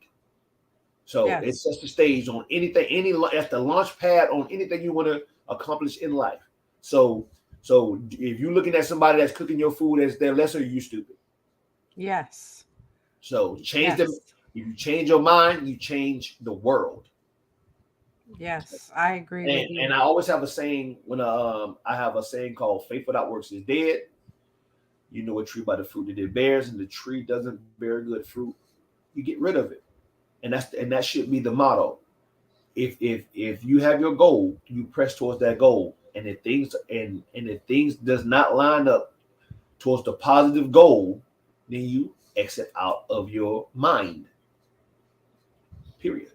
So it Yes. sets the stage on anything, that's the launch pad on anything you want to accomplish in life. So, so if you're looking at somebody that's cooking your food as their lesser, you stupid. Yes. So change them. Yes. If you change your mind, you change the world. Yes. I agree with you. And I always have a saying when I have a saying called "Faith without works is dead." You know a tree by the fruit that it bears, and the tree doesn't bear good fruit, you get rid of it. And that should be the motto. If you have your goal, you press towards that goal, and if things does not line up towards the positive goal, then you exit out of your mind. Period.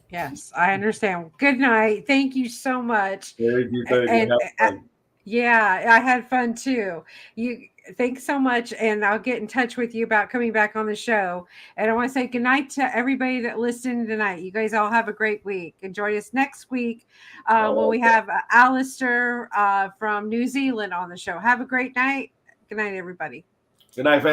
Yes, I understand. Good night. Thank you so much. Very good, very good. And Have fun. yeah, I had fun too. You thanks so much, and I'll get in touch with you about coming back on the show. And I want to say good night to everybody that listened tonight. You guys all have a great week. And join us next week when we Okay. have Alistair from New Zealand on the show. Have a great night. Good night, everybody. Good night, fam.